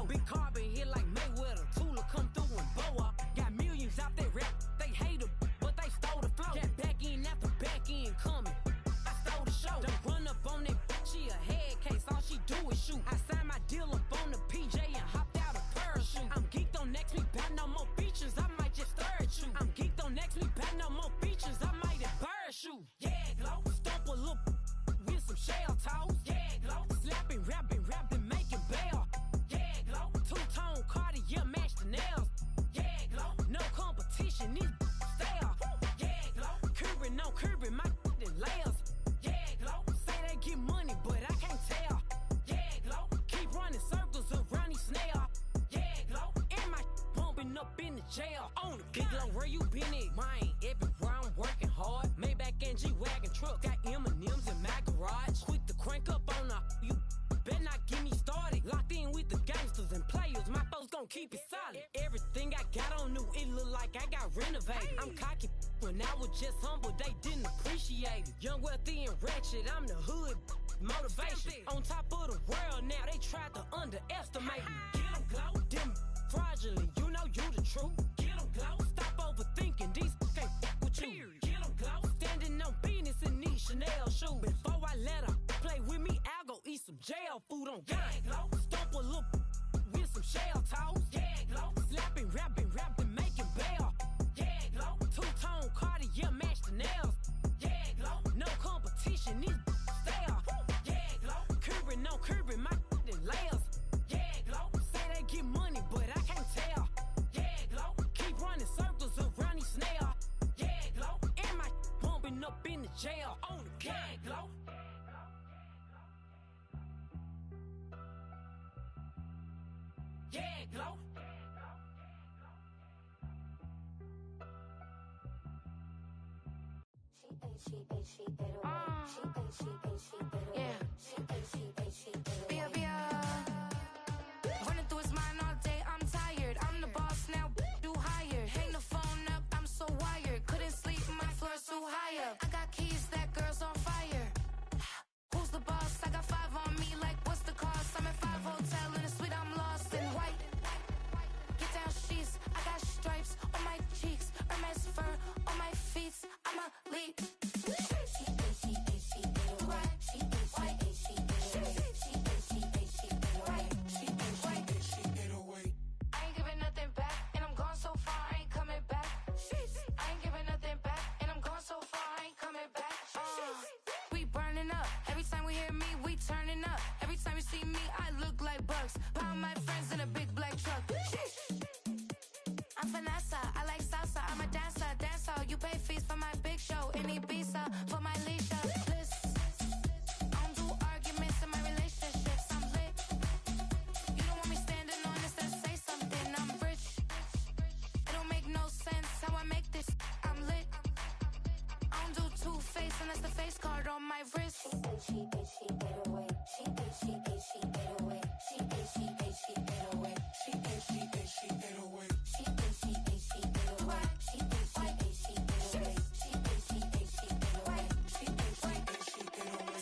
Big carbon hit like Mayweather. Tula come through and blow up. Got millions out there rap. They hate her, but they stole the flow. Got back in after back in coming. I stole the show. Don't run up on that. She a head case. All she do is shoot. I signed my deal up on the PJ and hopped out a parachute. I'm geeked on next week. Buy no more features. I might just stir at you. I'm geeked on next week. Buy no more features. I might embarrass you. Yeah, glow. Stomp a little. jail on the big low. Where you been at? Mine, everywhere I'm working hard. Maybach and G-Wagon truck. Got M&M's in my garage. Quick to crank up on the you. Better not get me started. Locked in with the gangsters and players. My folks gon' keep it solid. Everything I got on new, it look like I got renovated. I'm cocky when I was just humble, they didn't appreciate it. Young, wealthy, and ratchet, I'm the hood motivation. On top of the world now, they tried to underestimate me. Get 'em glow, them fraudulent, you know you the truth. Get 'em glow, stop overthinking, these can't fuck with you. Get 'em glow, standing on business in these Chanel shoes. Before I let her play with me, I'll go eat some jail food on gang glow. Stomp a little with some shell toes. Yeah, glow. Slapping, rapping, making bail. Yeah, glow. Two-tone Cartier match the nails. Yeah, glow. No competition, these stale. Yeah, glow. Curbing, no curbing, my layers. Yeah, glow. Say they get money, but I can't tell. Yeah, glow. Keep running circles around these snails. Yeah, glow. And my bumping up in the jail on the gang glow. Yeah, glow. Running through his mind all day, I'm tired. I'm the boss now, do higher. Hang the phone up, I'm so wired. Couldn't sleep, my floor's too high up. I got keys, that girl's on fire. Who's the boss? I got 5 on me, like what's the cost? I'm at 5 hotel in a suite, I'm lost in white. Get down sheets, I got stripes on my cheeks, Hermes fur on my feet. I'm a lead. I ain't giving nothing back, and I'm gone so far, I ain't coming back. I ain't giving nothing back, and I'm gone so far, I ain't coming back. We burning up. Every time we hear me, we turning up. Every time you see me, I look like Bugs. Pound my friends in a big black truck. I'm Vanessa, I like salsa, I'm a dancer, you pay fees for my big show in Ibiza, for my leisure. I don't do arguments in my relationships, I'm lit. You don't want me standing on this, then say something, I'm rich. It don't make no sense how I make this, I'm lit. I don't do two-face unless the face card on my wrist.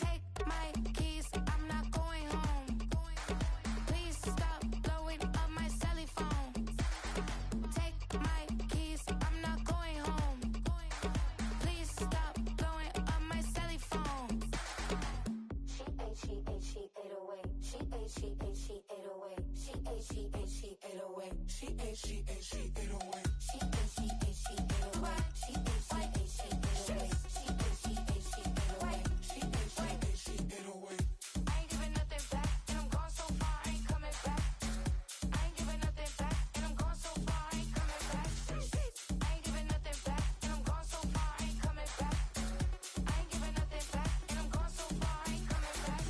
Take my keys, I'm not going home. Please stop blowing up my celly phone. Take my keys, I'm not going home. Please stop blowing up my celly phone. She ate, she 808. She ate, she 808. She ate, she 808. She ate, she 808. She ate, she 808. She ate, she 808. She ate, she 808. She ate, she 808. I ain't giving nothing back, and I'm gone so far, I ain't coming back. I ain't giving nothing back, and I'm gone so far, I ain't coming back. I ain't giving nothing back, and I'm gone so far, I ain't coming back. I ain't giving nothing back, and I'm gone so far, I ain't coming back.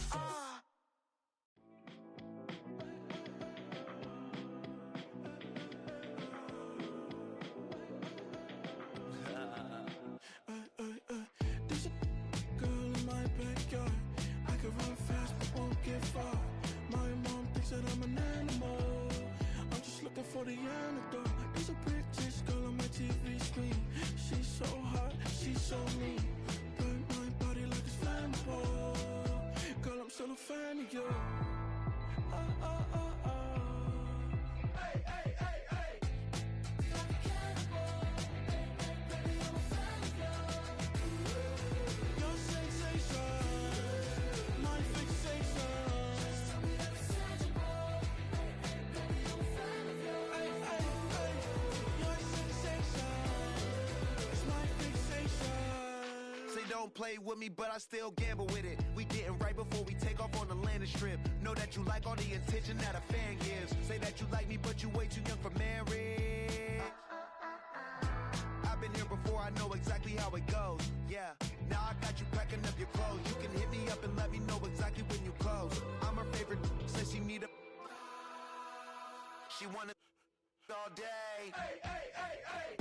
There's a girl in my backyard. I can run fast but won't get far. My mom thinks that I'm an animal. I'm just looking for the antidote. There's a British girl on my TV screen. She's so hot, she's so mean. Burn my body like it's flammable. Girl, I'm still a fan of you. Hey, hey, hey, hey. Like a cannibal. Baby, I'm a fan of you. Your sensation, my fixation. Just tell me that it's tangible. Baby, I'm a fan of you. Hey, hey, hey. Your sensation is my fixation. Say don't play with me, but I still gamble with it. We getting right before we take off on the landing strip. Know that you like all the attention that a fan gives. Say that you like me, but you way too young for marriage. I've been here before, I know exactly how it goes. Yeah, now I got you packing up your clothes. You can hit me up and let me know exactly when you close. I'm her favorite, says she need a... She wanna all all day. Hey, hey, hey, hey.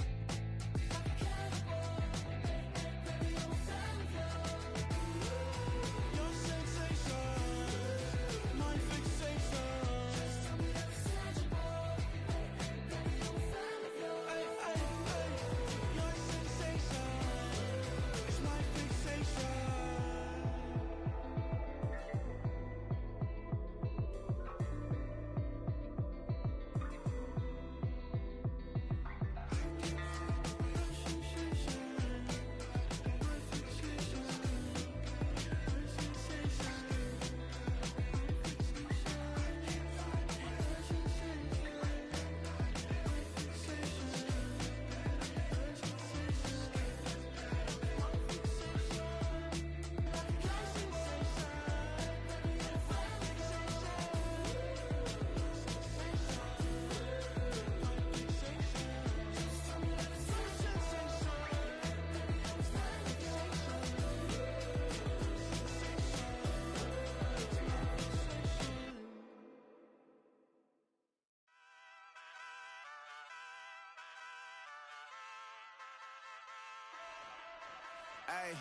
Ay,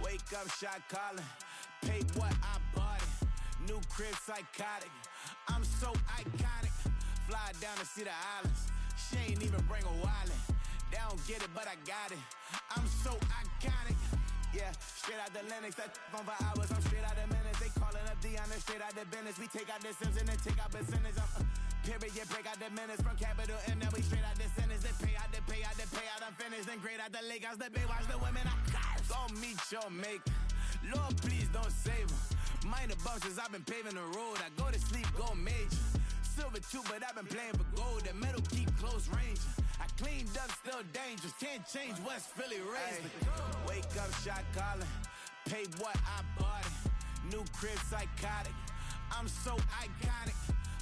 wake up, shot calling. Paid what I bought it. New crib, psychotic. I'm so iconic. Fly down to see the islands. She ain't even bring a wallet. They don't get it, but I got it. I'm so iconic. Yeah, straight out the Lennox. That phone for hours. I'm straight out the minutes. They calling up Dion. Straight out the business. We take out the Sims and then take out percentage. Period, break out the minutes from capital M. Now we straight out the sentence. They pay out the payout. I'm finished. Then grade out the Lakers. The Bay watch the women. I gon' meet your mate. Lord, please don't save them. Minor bumps as I've been paving the road. I go to sleep, go major. Silver too, but I've been playing for gold. The metal keep close range. I cleaned up, still dangerous. Can't change West Philly raised. Wake up, shot calling. Pay what I bought it. New crib, psychotic. I'm so iconic.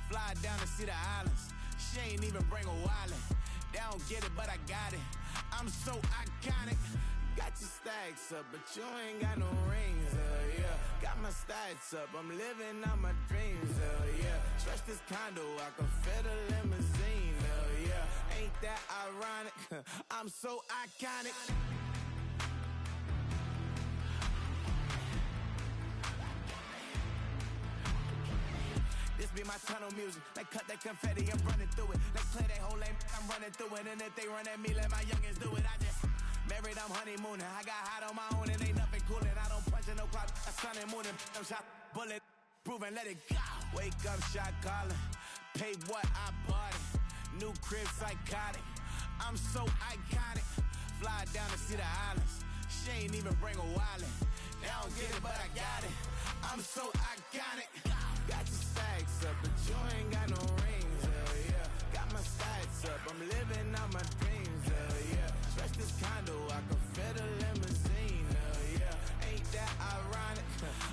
Fly down to see the islands. She ain't even bring a wallet. They don't get it, but I got it. I'm so iconic. Got your stacks up, but you ain't got no rings, yeah. Got my stats up, I'm living out my dreams, yeah. Stretch this condo, I can fit a limousine, yeah. Ain't that ironic? I'm so iconic. This be my tunnel music. They cut that confetti, I'm running through it. They clear that whole lane, I'm running through it. And if they run at me, let my youngins do it. I just married, I'm honeymooning. I got hot on my own and ain't nothing coolin'. I don't punch in no clock, I sun and moonin'. I'm shot, bullet, proven, let it go. Wake up, shot calling. Pay what I bought it. New crib, psychotic. I'm so iconic. Fly down to see the islands. She ain't even bring a wallet. They don't get it, but I got it. I'm so iconic. Got your stacks up, but you ain't got no rings, yeah. Got my stats up, I'm living out my dreams, yeah. Stretch this condo, I can fit a limousine, yeah. Ain't that ironic?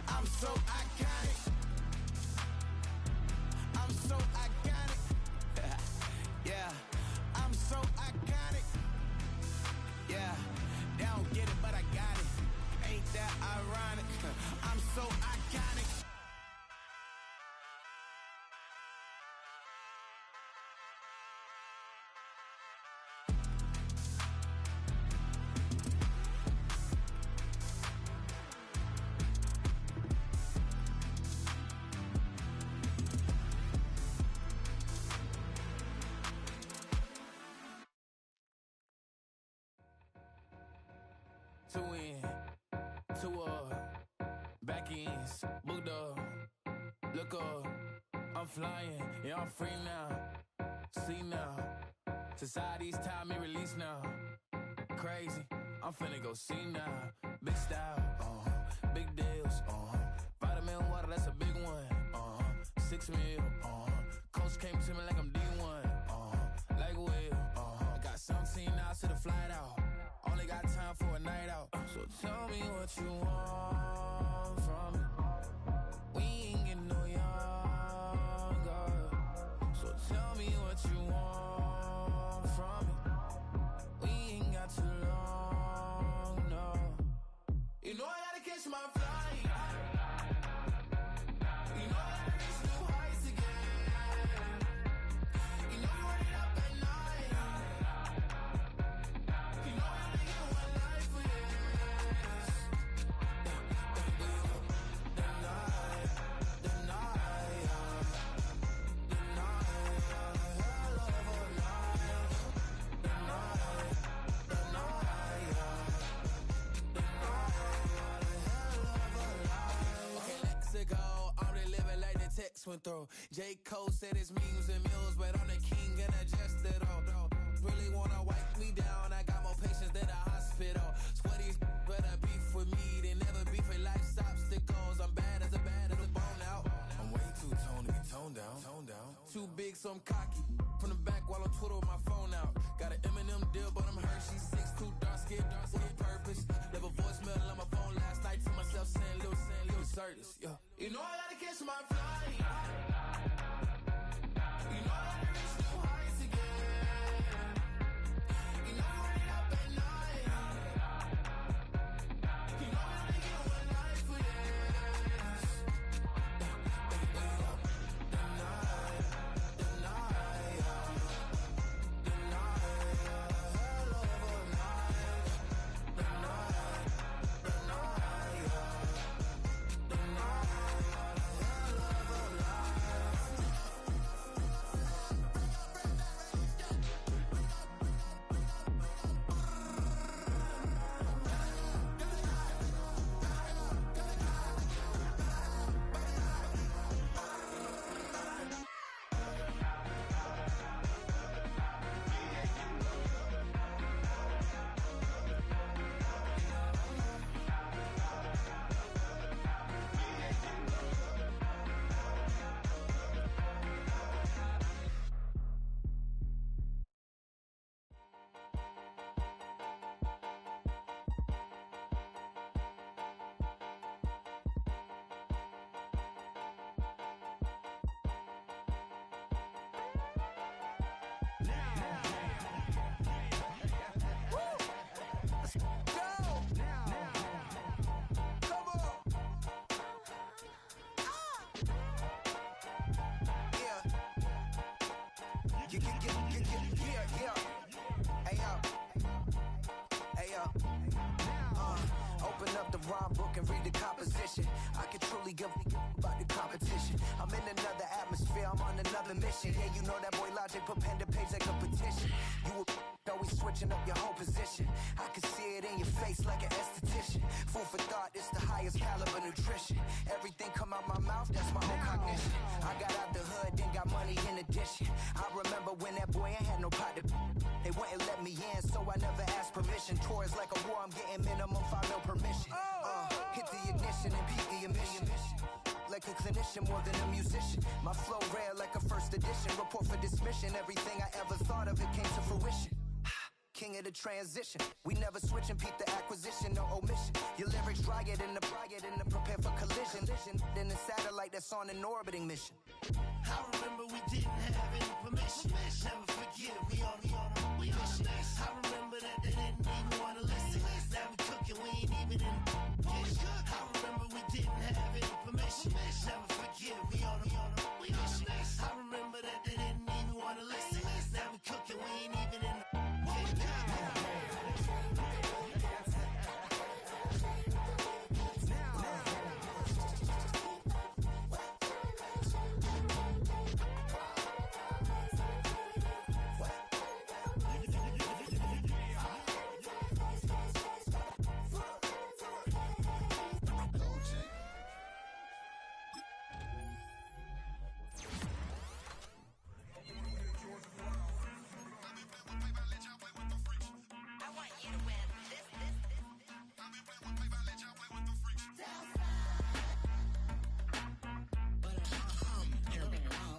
I'm so iconic. I'm so iconic. Yeah, I'm so iconic. Yeah, they don't get it, but I got it. Ain't that ironic? I'm so iconic. Two in, two up, back ends, booked up, look up, I'm flying, yeah, I'm free now, see now, society's time me release now, crazy, I'm finna go see now, big style, big deals, vitamin water, that's a big one, 6 mil, coach came to me like I'm D1, like Will, I got 17 hours to the flight out. Only got time for a night out. So tell me what you want from me. We ain't getting no younger. So tell me what you want from me. We ain't got too long, no. You know I gotta catch my flight. You know I gotta reach new heights again. You know you running up at night. went through. J. Cole said it's memes and mills, but I'm the king and I just it all. Really wanna wipe me down, I got more patience than a hospital. Sweaty better beef with me, they never beef with life's obstacles. I'm bad as a bone out. I'm way too toned to be toned down. Too big, so I'm cocky. From the back while on Twitter with my phone out. Got an Eminem deal, but I'm Hershey. 6'2", dark skin with purpose. Left a voicemail on my phone last night to myself saying Lil Curtis. Yeah. You know I gotta catch my flight. You know I gotta reach new heights again. You know I'm running up at night. You know I only get one life for this. Open up the rhyme book and read the composition. I can truly give about the competition. I'm in another atmosphere, I'm on another mission. Yeah, you know that boy Logic put pen to page like a petition. You always switching up your whole position. I can see it in your face like an esthetician. Food for thought, it's the highest caliber nutrition. Everything come out my mouth, that's my own cognition. I got out the hood, then got money in addition. I remember when that boy ain't had no pot to. They wouldn't let me in, so I never asked permission. Tours like a war, I'm getting minimum 5 mil permission. Hit the ignition and peak the emission. Like a clinician more than a musician. My flow rare like a first edition. Report for dismission. Everything I ever thought of, it came to fruition. King of the transition. We never switch and peep the acquisition, no omission. Your lyrics dry it in the prepare for collision. Then the satellite that's on an orbiting mission. I remember we didn't have any permission. Never forget, we on a mission. I remember that they didn't even want to listen. Now we cooking, we ain't even in the kitchen. I remember we didn't have any permission. Never forget, we on a mission. I remember that they didn't even want to listen. Now we cooking, we ain't even in the kitchen.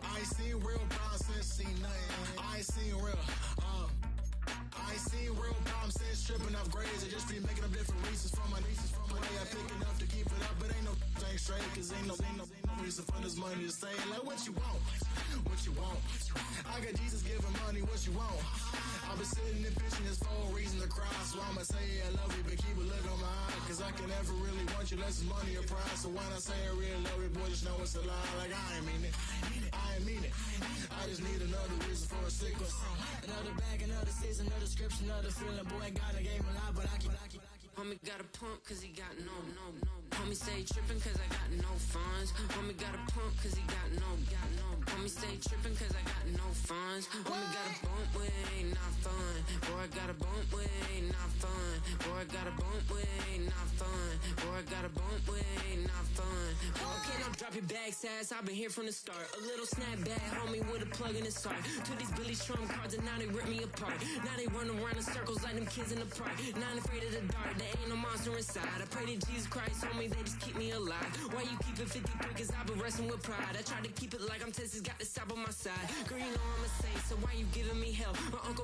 I ain't seen real problems since seen nothing. I ain't seen real, I ain't seen real problems since stripping off grades. I just be making up different reasons for my way. I pick enough to keep it up, but ain't no thing straight, cause ain't no reason for this money to stay. Like what you want, what you want. I got Jesus giving money, what you want. I've been sitting and pitching this for a reason to cry. So I'ma say I love you, but keep a look on my eye. Cause I can never really want you unless it's money or pride. So when I say I really love you, boy, just know it's a lie. Like I ain't mean it, I ain't mean it. I just need another reason for a sickness. Another bag, another season, another description, another feeling. Boy, got a game a lot, but I keep. Homie got a pump cause he got no. Homie stay trippin' cause I got no funds. Homie got a pump cause he got no. Homie stay trippin' cause I got no funds. Homie got a bump with it ain't not fun. Boy, I got a bump with it ain't not fun. Boy, I got a bump with it ain't not fun. Boy, I got a bump with it ain't not fun. Okay, now drop your bag, sass. I've been here from the start. A little snapback, homie, with a plug in his heart. Took these Billy Trump cards and now they rip me apart. Now they run around in circles like them kids in the park. Now I'm afraid of the dark, there ain't no monster inside. I pray to Jesus Christ, homie, they just keep me alive. Why you keep it 53? Cause I've been wrestling with pride. I try to keep it like I'm Texas, got the stop on my side. Girl, you know I'm a saint, so why you giving me hell? My uncle